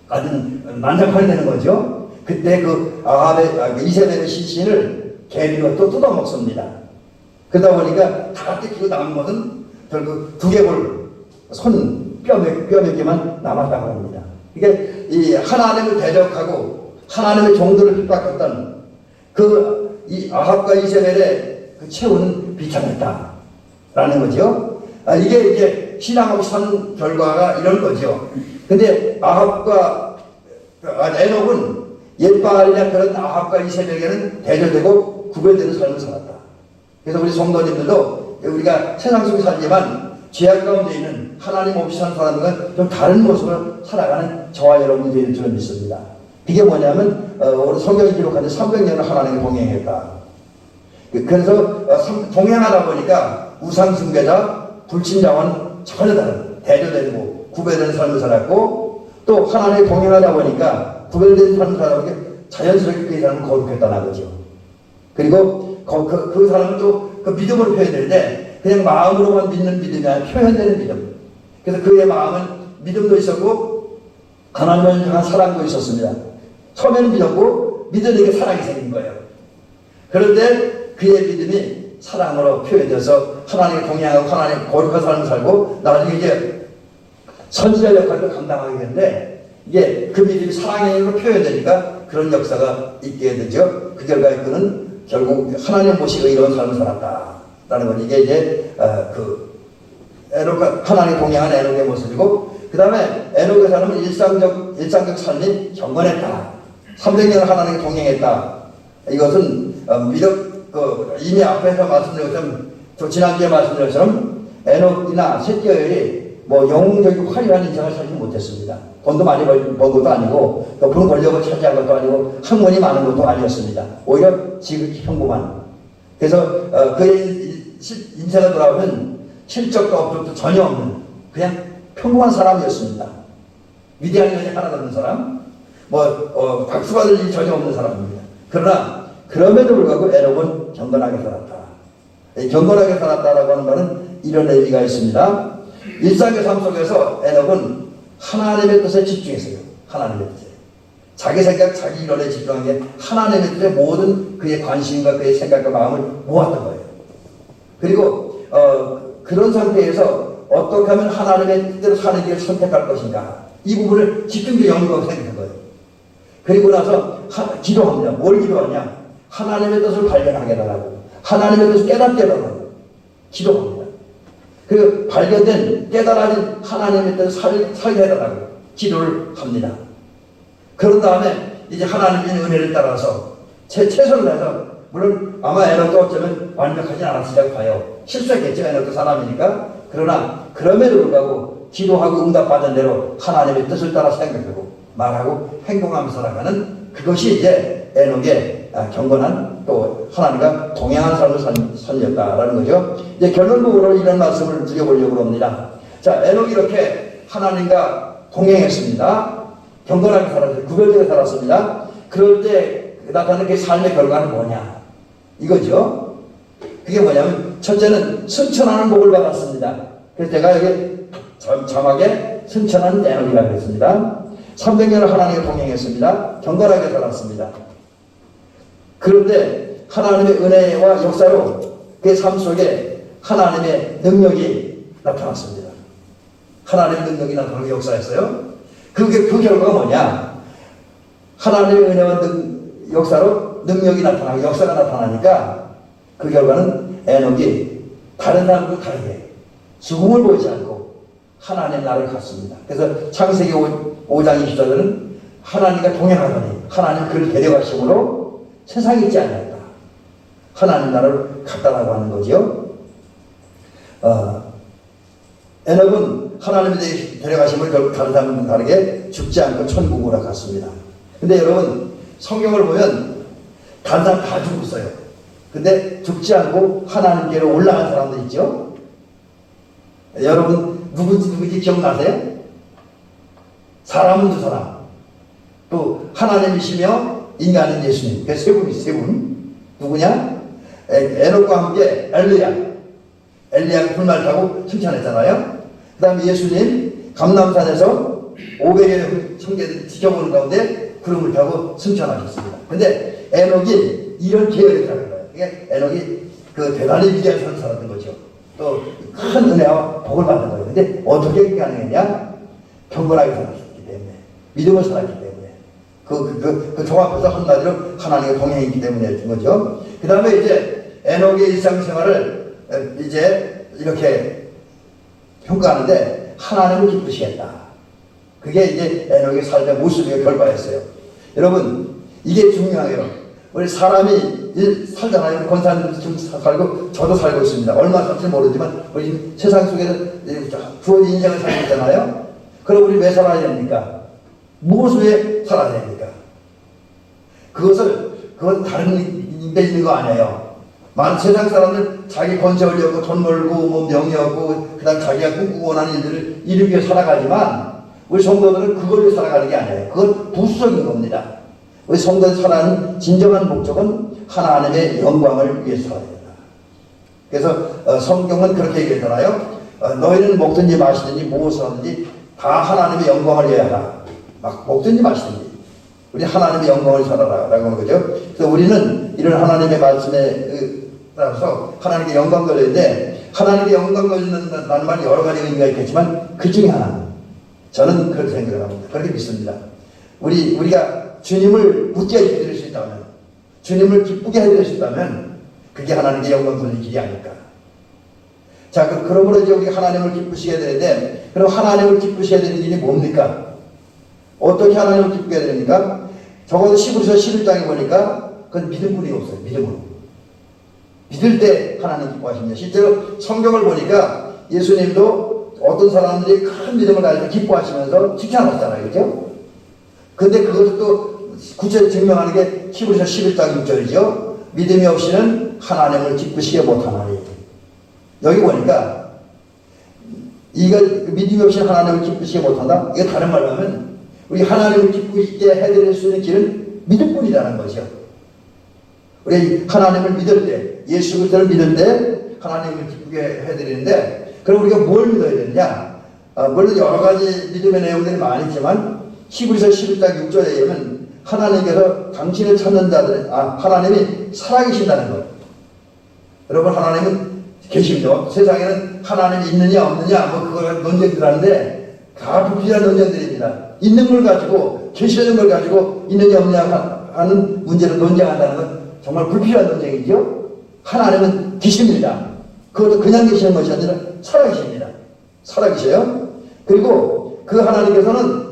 난장판이 되는 거죠. 그때 그 이세벨의 시신을 개미가 또 뜯어먹습니다. 그러다 보니까 다 같이 그 남은 것은 결국 두개골 뼈 몇 개만 남았다고 합니다. 이게 이 하나님을 대적하고 하나님의 종들을 핍박했던 이 아합과 이세벨의 그 최후는 비참했다라는 거죠. 이게 이제 신앙하고 산 결과가 이런 거죠. 근데 아합과 에녹은 옛바알이나 그런 아합과 이세벨에게는 대조되고 구별되는 삶을 살았다. 그래서 우리 성도님들도 우리가 세상 속에 살지만 죄악 가운데 있는 하나님 없이 사는 사람들은 좀 다른 모습으로 살아가는 저와 여러분이 되는 줄을 믿습니다. 이게 뭐냐면 우리 성경이 기록한 300년을 하나님과 동행했다. 그래서 동행하다 보니까 우상 숭배자, 불신자와는 전혀 다른 대조되고 구별되는 삶을 살았고, 또 하나님과 동행하다 보니까 구별된 삶을 살다 보니까 자연스럽게 그 사람은 거룩했다는 거죠. 그리고 그 사람은 또 그 믿음으로 표현되는데 그냥 마음으로만 믿는 믿음이 아니라 표현되는 믿음. 그래서 그의 마음은 믿음도 있었고 하나님을 향한 사랑도 있었습니다. 처음에는 믿었고 믿으니까 사랑이 생긴 거예요. 그런데 그의 믿음이 사랑으로 표현돼서 하나님과 동행하고 하나님 거룩한 삶을 살고 나중에 이제 선지자 역할을 감당하게 되는데, 이게 그 믿음이 사랑으로 표현되니까 그런 역사가 있게 되죠. 그 결과에 그는 결국 하나님 모시고 이런 삶을 살았다라는 건 이게 이제 에녹과 하나님 동행한 에녹의 모습이고, 그 다음에 에녹의 삶은 일상적 삶이 경건했다. 300년을 하나님과 동행했다. 이것은 이미 앞에서 말씀드린 것처럼, 지난주에 말씀드린 것처럼 에녹이나 셋째열이 영웅적이고 화려한 인생을 살지 못했습니다. 돈도 많이 번 것도 아니고 높은 권력을 차지한 것도 아니고 학문이 많은 것도 아니었습니다. 오히려 지극히 평범한. 그래서 그의 인생을 돌아보면 실적도 업적도 전혀 없는 그냥 평범한 사람이었습니다. 위대한 면이 하나도 없는 사람, 박수 받을 일이 전혀 없는 사람입니다. 그러나 그럼에도 불구하고 에녹은 경건하게 살았다. 경건하게 살았다라고 하는 말은 이런 의미가 있습니다. 일상의 삶 속에서 에녹은 하나님의 뜻에 집중했어요. 하나님의 뜻에. 자기 생각, 자기 이론에 집중한 게 하나님의 뜻에 모든 그의 관심과 그의 생각과 마음을 모았던 거예요. 그리고 그런 상태에서 어떻게 하면 하나님의 뜻대로 사는 길을 선택할 것인가, 이 부분을 집중적으로 연구하고 생각한 거예요. 그리고 나서 기도합니다. 뭘 기도하냐? 하나님의 뜻을 발견하게 해달라고, 하나님의 뜻을 깨닫게 해달라고 기도합니다. 그 발견된 깨달아진 하나님의 뜻을 살게 해달라고 기도를 합니다. 그런 다음에 이제 하나님의 은혜를 따라서 최선을 다해서, 물론 아마 에녹도 어쩌면 완벽하지 않았으리라고 봐요. 실수했겠죠. 에녹도 사람이니까. 그러나 그럼에도 불구하고 기도하고 응답받은 대로 하나님의 뜻을 따라 생각하고 말하고 행동하면서 살아가는, 그것이 이제 에녹의 경건한, 또 하나님과 동행한 삶을 살렸다라는 거죠. 이제 결론적으로 이런 말씀을 드려보려고 합니다. 자, 에녹이 이렇게 하나님과 동행했습니다. 경건하게 살았어요. 구별되게 살았습니다. 그럴 때 나타나는 그 삶의 결과는 뭐냐? 이거죠. 그게 뭐냐면, 첫째는 승천하는 복을 받았습니다. 그래서 제가 여기 자막에 승천하는 에녹이라고 했습니다. 300년을 하나님과 동행했습니다. 경건하게 살았습니다. 그런데 하나님의 은혜와 역사로 그의 삶 속에 하나님의 능력이 나타났습니다. 하나님의 능력이 나타나는 역사였어요. 그 결과가 뭐냐? 하나님의 은혜와 역사로 능력이 나타나고 역사가 나타나니까 그 결과는 에녹이 다른 사람과 다르게 죽음을 보이지 않고 하나님 나라를 갔습니다. 그래서 창세기 5장 20절에는 하나님과 동행하더니 하나님 그를 데려가심으로 세상에 있지 않았다. 하나님 나라를 갔다라고 하는 거죠. 에녹은 하나님의 데려가심을 결국 다른 사람들과 다르게 죽지 않고 천국으로 갔습니다. 근데 여러분, 성경을 보면 다른 사람 다 죽었어요. 근데 죽지 않고 하나님께로 올라간 사람도 있죠. 여러분 누구지 기억나세요? 사람은 두 사람, 또 하나님이시며 인간인 예수님. 그 세 분. 누구냐? 에녹과 함께 엘리야가 불말 타고 승천했잖아요. 그 다음에 예수님 감람산에서 500여 형제들이 지켜보는 가운데 구름을 타고 승천하셨습니다. 근데 에녹이 이런 계열에 살은 거예요. 이게 에녹이 그 대단히 위대한 삶을 살았던 거죠. 또 큰 은혜와 복을 받는 거예요. 근데 어떻게 가능했냐? 경건하게 살았기 때문에, 믿음을 살았기 때문에, 그 종합해서 한마디로 하나님과 동행했기 때문이었던 거죠. 그 다음에 이제 에녹의 일상생활을 이제 이렇게 평가하는데 하나님을 기쁘시겠다. 그게 이제 에녹의 삶의 모습의 결과였어요. 여러분, 이게 중요해요. 우리 사람이 살잖아요. 권사님도 좀 살고 저도 살고 있습니다. 얼마 살지 모르지만 우리 세상 속에서 주어진 인생을 살고 있잖아요. 그럼 우리 왜 살아야 됩니까? 무엇을 위해 살아야 됩니까? 그건 다른 데 있는 거 아니에요. 많은 세상 사람들 자기 권세 올려고 돈 벌고 뭐 명예하고 그 다음 자기가 꿈꾸고 원하는 일들을 이루기 위해 살아가지만 우리 성도들은 그걸 위해 살아가는 게 아니에요. 그건 부수적인 겁니다. 우리 성도들 살아가는 진정한 목적은 하나님의 영광을 위해서 살아야 된다. 그래서 성경은 그렇게 얘기하잖아요. 너희는 먹든지 마시든지 무엇을 하든지 다 하나님의 영광을 위하여 하라. 막 먹든지 마시든지 우리 하나님의 영광을 살아라 라고 하는 거죠. 그래서 우리는 이런 하나님의 말씀에 따라서 하나님께 영광 걸리는데, 하나님께 영광 걸린다는 말이 여러 가지 의미가 있겠지만 그 중에 하나, 저는 그렇게 생각을 합니다. 그렇게 믿습니다. 우리가 주님을 웃게 해드릴 수 있다면, 주님을 기쁘게 해드릴 수 있다면 그게 하나님께 영광 돌리는 길이 아닐까. 자, 그러므로 이제 우리가 하나님을 기쁘시게 해야 되는데, 그럼 하나님을 기쁘시게 해야 되는 길이 뭡니까? 어떻게 하나님을 기쁘게 해야 됩니까? 적어도 10에서 11장에 보니까 그건 믿음뿐이 없어요. 믿음으로. 믿을 때 하나님 기뻐하십니다. 실제로 성경을 보니까 예수님도 어떤 사람들이 큰 믿음을 가지고 기뻐하시면서 칭찬하셨잖아요. 그죠? 근데 그것을 또 구체적으로 증명하는 게 히브리서 11장 6절이죠. 믿음이 없이는 하나님을 기쁘시게 못하나니. 여기 보니까 이걸 믿음이 없이는 하나님을 기쁘시게 못한다? 이거 다른 말로 하면 우리 하나님을 기쁘시게 해드릴 수 있는 길은 믿음뿐이라는 거죠. 우리 하나님을 믿을 때, 예수 그리스도를 믿을 때 하나님을 기쁘게 해드리는데, 그럼 우리가 뭘 믿어야 되느냐? 물론 여러 가지 믿음의 내용들이 많이 있지만 히브리서 11장 6절에 의하면 하나님께서 당신을 찾는 자들, 하나님이 살아계신다는 것. 여러분, 하나님은 계십니다. 세상에는 하나님이 있느냐 없느냐 뭐 그걸 논쟁들 하는데 다 불필요한 논쟁들입니다. 있는 걸 가지고, 계시는 걸 가지고 있느냐 없느냐 하는 문제를 논쟁한다는 건 정말 불필요한 논쟁이죠. 하나님은 계십니다. 그것도 그냥 계시는 것이 아니라 살아계십니다. 살아계셔요. 그리고 그 하나님께서는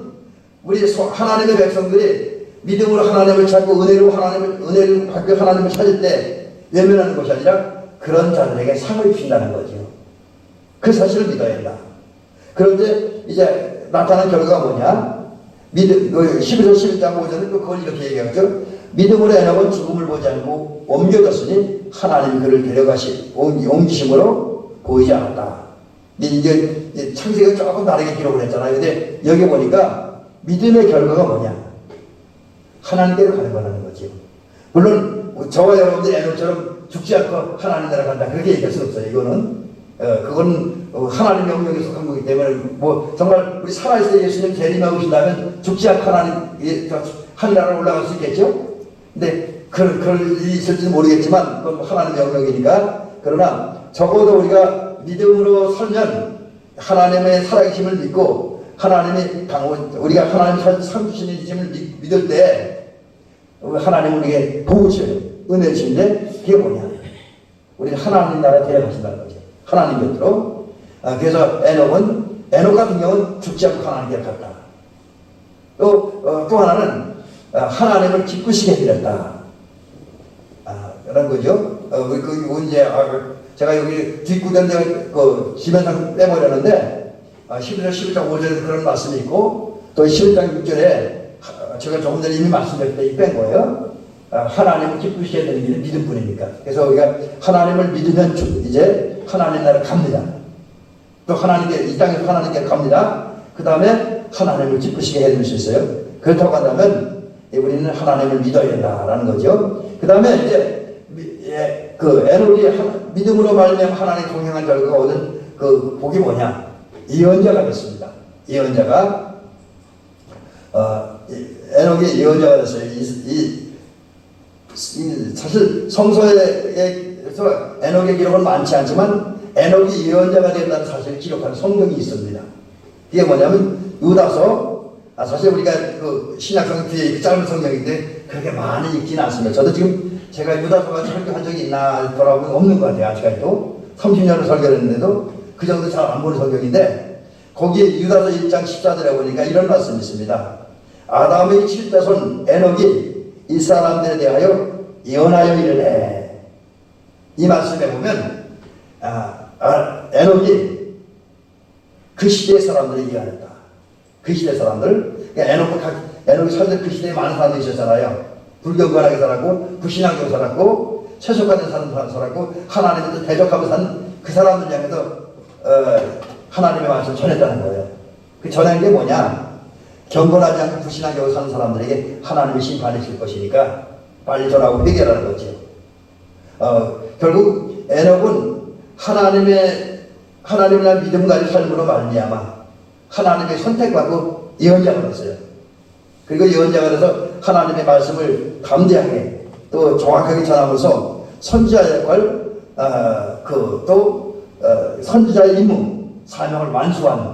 우리 하나님의 백성들이 믿음으로 하나님을 찾고 은혜를 받고 하나님을 찾을 때 외면하는 것이 아니라 그런 자들에게 상을 주신다는 거죠. 그 사실을 믿어야 한다. 그런데 이제 나타난 결과가 뭐냐? 11절 11장 5절은 또 그걸 이렇게 얘기하죠. 믿음으로 에녹은 죽음을 보지 않고 옮겨졌으니 하나님이 그를 옮기심으로 보이지 않았다. 이제 창세기가 조금 다르게 기록을 했잖아요. 근데 여기 보니까 믿음의 결과가 뭐냐? 하나님께로 가는 거라는 거죠. 물론 저와 여러분들이 에녹처럼 죽지 않고 하나님 나라 간다 그렇게 얘기할 수는 없어요. 그건 하나님의 영역에 속한 거기 때문에 뭐 정말 우리 살아있을 때 예수님 재림하고 오신다면 죽지 않고 하늘나라로 올라갈 수 있겠죠? 근데 그럴 일이 있을지는 모르겠지만 그건 하나님의 영역이니까. 그러나 적어도 우리가 믿음으로 살면 하나님의 살아계심을 믿고 우리가 하나님 삼주시는 힘을 믿을 때 하나님 우리에게 복을 주셔요. 은혜를 주시는데 그게 뭐냐? 우리는 하나님 나라에 데려가신다는 거죠. 하나님 곁으로. 그래서 에녹 같은 경우는 죽지 않고 하나님께 갔다. 또 하나는 하나님을 기쁘시게 해드렸다. 라는 거죠. 제가 여기 뒷구절 지면상 빼버렸는데, 11절 11장 5절에 그런 말씀이 있고, 또 11장 6절에 제가 조금 전에 이미 말씀드릴 때 뺀 거예요. 하나님을 기쁘시게 해드리는 길은 믿음뿐이니까. 그래서 우리가 하나님을 믿으면 이제 하나님 나라에 갑니다. 또 이 땅에서 하나님께 갑니다. 그 다음에 하나님을 기쁘시게 해드릴 수 있어요. 그렇다고 한다면 우리는 하나님을 믿어야 된다라는 거죠. 그 다음에 이제 에녹이 믿음으로 말미암아 하나님 동행한 결과가 얻은 그 복이 뭐냐? 예언자가 됐습니다. 예언자가 에녹이 예언자가 됐어요. 사실 성서에서 에녹의 기록은 많지 않지만 에녹이 예언자가 된다는 사실을 기록하는 성경이 있습니다. 이게 뭐냐면 유다서, 사실 우리가 그 신약성경 뒤에 그 짧은 성경인데 그렇게 많이 읽지는 않습니다. 저도 지금 제가 유다서가 설교한 적이 있나 돌아보면 없는 것 같아요. 아직까지도 30년을 설교를 했는데도 그 정도 잘 안 보는 성경인데, 거기에 유다서 1장 14절에 보니까 이런 말씀이 있습니다. 아담의 7자손 에녹이 이 사람들에 대하여 예언하여 이르되, 이 말씀에 보면 에녹이 그 시대의 사람들을 예언했다. 그 시대 사람들, 에녹이 살던 그 시대에 많은 사람들이 있었잖아요. 불경건하게 살았고, 불신앙적으로 살았고, 최적화된 사람 살았고, 하나님한테 대적하며 산 그 사람들 향해서 하나님의 말씀을 전했다는 거예요. 그 전한 게 뭐냐? 경건하지 않고 불신앙적으로 사는 사람들에게 하나님의 심판이 있을 것이니까 빨리 전하고 해결하는 거죠. 결국 에녹은 하나님에 대한 믿음 가진 삶으로 말미암아 하나님의 선택받고 예언자가 됐어요. 그리고 예언자가 돼서 하나님의 말씀을 담대하게 또 정확하게 전하면서 선지자의 역할, 선지자의 임무, 사명을 완수하는,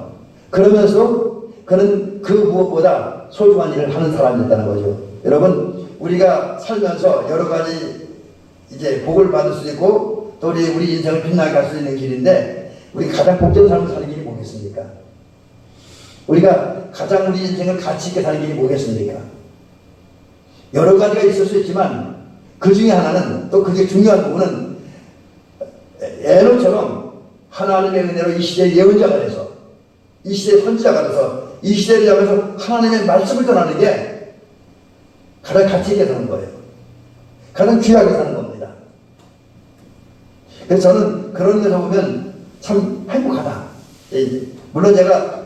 그러면서 그는 그 무엇보다 소중한 일을 하는 사람이었다는 거죠. 여러분, 우리가 살면서 여러 가지 이제 복을 받을 수 있고 또 우리 인생을 빛나게 할 수 있는 길인데, 우리 가장 복된 삶을 사는 길이 뭐겠습니까? 우리가 가장 우리 인생을 가치 있게 사는 길이 뭐겠습니까? 여러 가지가 있을 수 있지만 그 중에 하나는, 또 그게 중요한 부분은 에녹처럼 하나님의 은혜로 이 시대의 예언자가 돼서, 이 시대의 선지자가 돼서, 이 시대를 향해서 하나님의 말씀을 전하는 게 가장 가치 있게 사는 거예요. 가장 귀하게 사는 겁니다. 그래서 저는 그런 데서 보면 참 행복하다. 물론 제가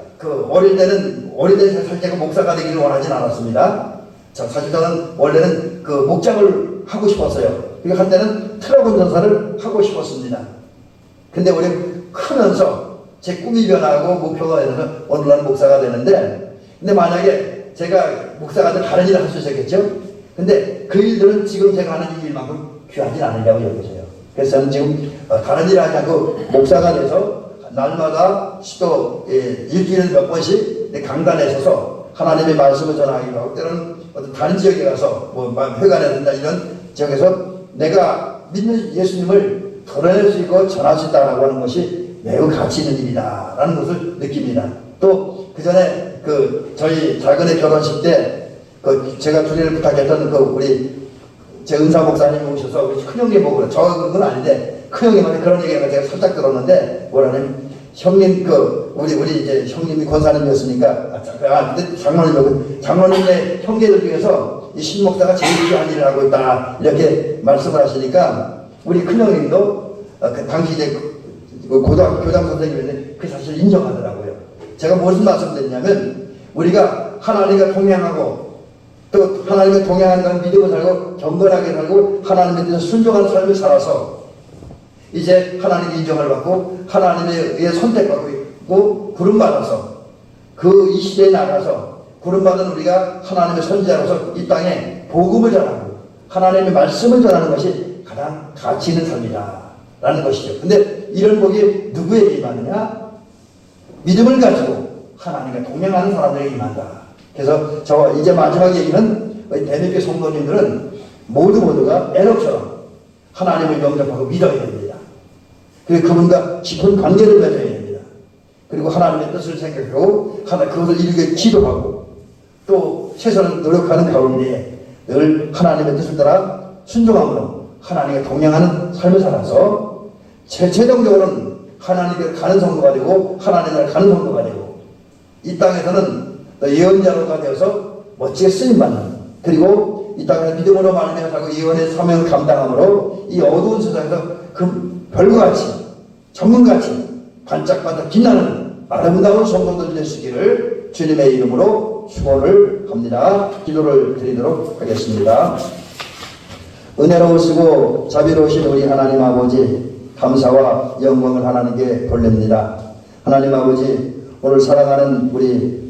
어릴 때는 살 때가 목사가 되기를 원하진 않았습니다. 사실 저는 원래는 목장을 하고 싶었어요. 그리고 한때는 트럭 운전사를 하고 싶었습니다. 근데 우리 크면서 제 꿈이 변하고 목표가 되면서 어느 날 목사가 되는데, 근데 만약에 제가 목사가 되면 다른 일을 할 수 있었겠죠? 근데 그 일들은 지금 제가 하는 일만큼 귀하진 않으려고 여겨져요. 그래서 저는 지금 다른 일을 하지 않고 목사가 돼서 날마다 일주일에 몇 번씩 강단에 서서 하나님의 말씀을 전하기도 하고, 때로는 어떤 다른 지역에 가서 회관이라든가 이런 지역에서 내가 믿는 예수님을 드러낼 수 있고 전할 수 있다고 하는 것이 매우 가치 있는 일이다 라는 것을 느낍니다. 또 그 전에 저희 작은 애 결혼식 때 제가 주례를 부탁했던 제 은사 목사님이 오셔서 우리 큰형님 보고, 저건 아닌데 큰형님한테 그런 얘기가 제가 살짝 들었는데, 뭐라냐면 형님 우리 이제 형님이 권사님이었으니까, 근데 장로님의 형제들 중에서 이 신목사가 제일 귀한 일을 하고 있다 이렇게 말씀을 하시니까, 우리 큰형님도 당시 이제 고등학교 교장 선생님인데 그 사실을 인정하더라고요. 제가 무슨 말씀드리냐면, 우리가 하나님과 동행하고 또 하나님과 동행하는 믿음을 살고 경건하게 살고 하나님에 대해서 순종하는 삶을 살아서 이제 하나님의 인정을 받고 하나님에 의해 선택받고 있고 부름받아서 이 시대에 나가서 부름받은 우리가 하나님의 선지자로서 이 땅에 복음을 전하고 하나님의 말씀을 전하는 것이 가장 가치 있는 삶이다 라는 것이죠. 근데 이런 복이 누구에게 임하느냐? 믿음을 가지고 하나님과 동행하는 사람들에게 임한다. 그래서 이제 마지막 얘기는 대표교 성도님들은 모두가 에녹처럼 하나님을 영접하고 믿어야 됩니다. 그리고 그분과 깊은 관계를 맺어야 됩니다. 그리고 하나님의 뜻을 생각하고 그것을 이루게 기도하고 또 최선을 노력하는 가운데 늘 하나님의 뜻을 따라 순종함으로 하나님과 동행하는 삶을 살아서 최종적으로는 하나님께 가는 성도가 되고 하나님을 가는 성도가 되고 이 땅에서는 예언자로가 되어서 멋지게 쓰임받는, 그리고 이 땅에서 믿음으로 말미암아 살고 예언의 사명을 감당함으로 이 어두운 세상에서 별과 같이 정금같이 반짝반짝 빛나는 아름다운 성도들 되시기를 주님의 이름으로 축원을 합니다. 기도를 드리도록 하겠습니다. 은혜로우시고 자비로우신 우리 하나님 아버지, 감사와 영광을 하나님께 돌립니다. 하나님 아버지, 오늘 사랑하는 우리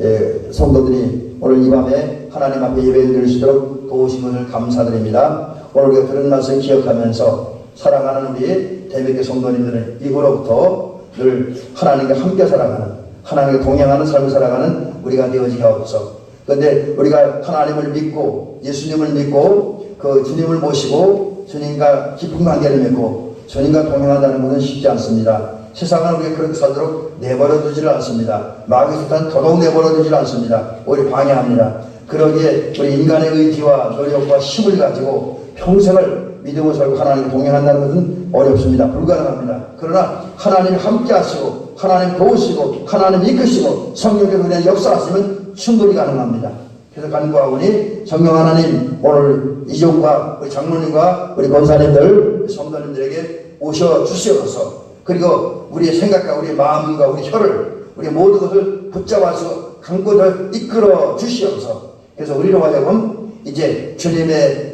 성도들이 오늘 이 밤에 하나님 앞에 예배를 드릴 수 있도록 도우신 것을 감사드립니다. 오늘 우리가 들은 말씀 기억하면서 사랑하는 우리 대백교 성도님들은 이후로부터 늘 하나님과 함께 살아가는, 하나님과 동행하는 삶을 살아가는 우리가 되어지게 하옵소서. 그런데 우리가 하나님을 믿고 예수님을 믿고 그 주님을 모시고 주님과 깊은 관계를 맺고 주님과 동행한다는 것은 쉽지 않습니다. 세상은 우리가 그렇게 살도록 내버려 두지를 않습니다. 마귀 사탄 더더욱 내버려 두지를 않습니다. 오히려 방해합니다. 그러기에 우리 인간의 의지와 노력과 힘을 가지고 평생을 믿음을 살고 하나님과 동행한다는 것은 어렵습니다. 불가능합니다. 그러나 하나님이 함께 하시고 하나님 도우시고 하나님 이끄시고 성령께서 그냥 역사하시면 충분히 가능합니다. 그래서 간구하오니 성령 하나님 오늘 이종과 우리 장로님과 우리 권사님들 성도님들에게 오셔 주시옵소서. 그리고 우리의 생각과 우리의 마음과 우리 혀를 우리 모든 것을 붙잡아서 강권을 이끌어 주시옵소서. 그래서 우리로 하여금 이제 주님의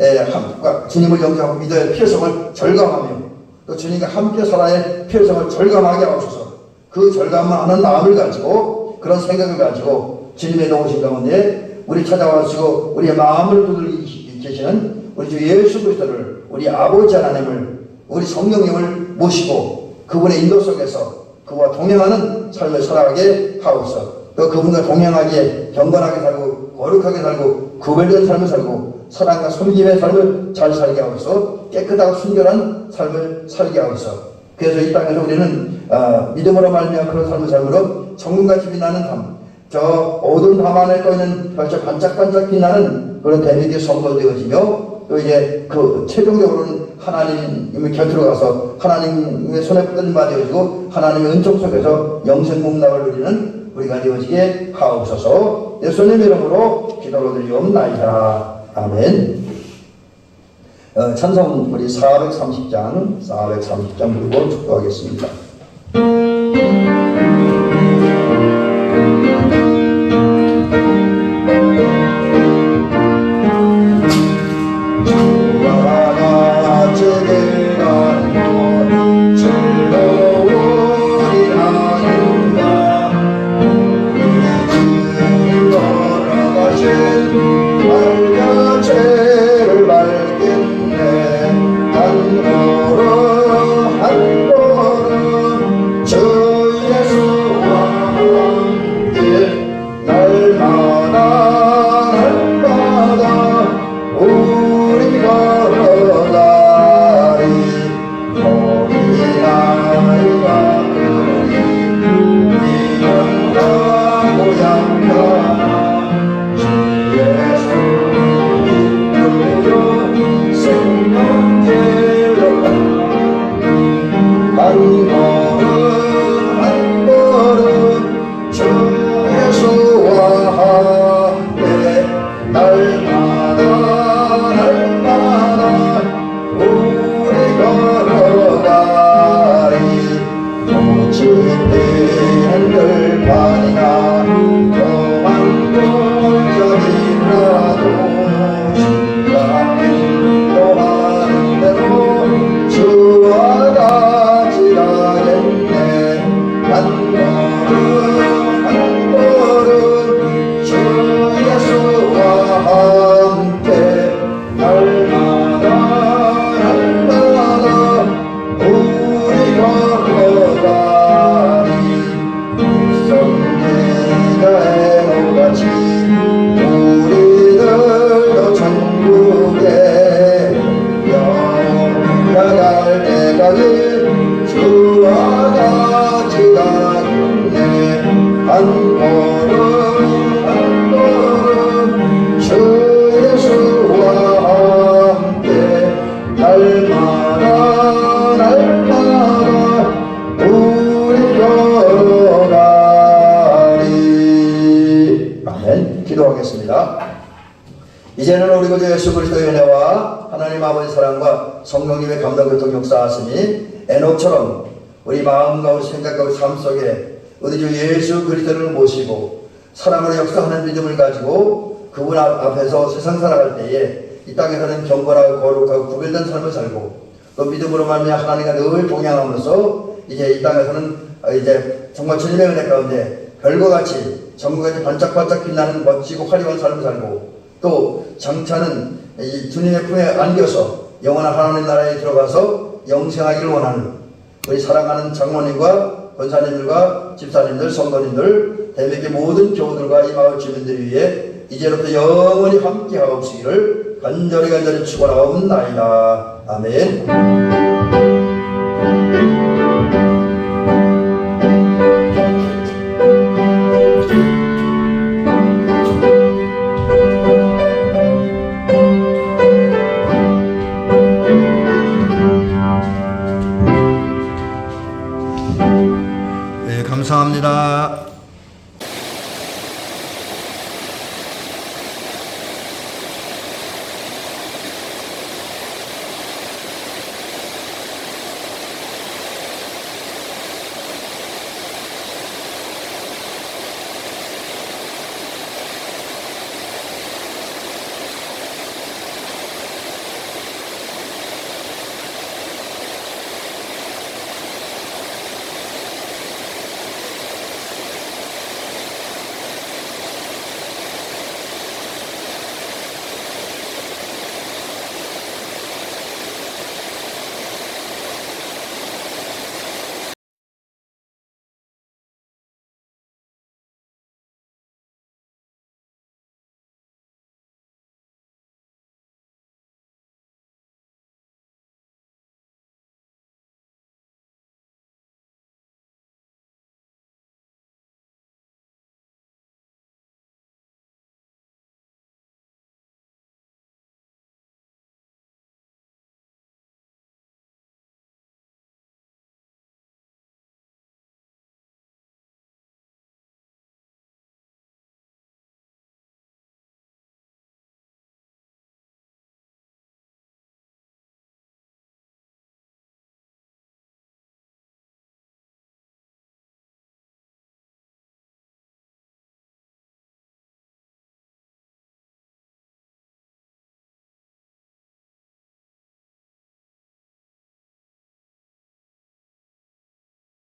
주님을 영접하고 믿어야 필요성을 절감하며 또 주님과 함께 살아야 할 필요성을 절감하게 하옵소서. 그 절감하는 마음을 가지고 그런 생각을 가지고 주님의 도우신 가운데 우리 찾아와시고 우리의 마음을 두들기고 계시는 우리 주 예수 그리스도를 우리 아버지 하나님을 우리 성령님을 모시고 그분의 인도 속에서 그와 동행하는 삶을 살아가게 하옵소서. 또 그분과 동행하기에 경건하게 살고 거룩하게 살고 구별된 삶을 살고 사랑과 섬김의 삶을 잘 살게 하옵소서. 깨끗하고 순결한 삶을 살게 하옵소서. 그래서 이 땅에서 우리는 믿음으로 말미암아 그런 삶을 삶으로 정금같이 빛나는 삶, 저 어두운 밤 안에 떠있는 별처럼 반짝반짝 빛나는 그런 대백의 성도 되어지며 또 이제 그 최종적으로는 하나님의 곁으로 가서 하나님의 손에 붙들린 바 되어지고 하나님의 은총 속에서 영생복락을 누리는 우리가 되어지게 하옵소서. 예수님 이름으로 기도로 드리옵나이다. 아멘. 찬송 우리 430장 부르고 축도하겠습니다. 이제는 우리 구주 예수 그리스도의 은혜와 하나님 아버지 사랑과 성령님의 감동교통 역사하시니 에녹처럼 우리 마음과 우리 생각과 우리 삶 속에 우리 주 예수 그리스도를 모시고 사랑으로 역사하는 믿음을 가지고 그분 앞에서 세상 살아갈 때에 이 땅에서는 경건하고 거룩하고 구별된 삶을 살고 또 믿음으로 말미암아 하나님과 늘 동행함으로써 이제 이 땅에서는 이제 정말 주님의 은혜 가운데 별과 같이 전국에 반짝반짝 빛나는 멋지고 화려한 삶을 살고 또 장차는 이 주님의 품에 안겨서 영원한 하나님 나라에 들어가서 영생하기를 원하는 우리 사랑하는 장로님과 권사님들과 집사님들, 성도님들, 대백의 모든 교우들과 이 마을 주민들 위해 이제부터 영원히 함께하옵시기를 간절히 축원하옵나이다. 아멘.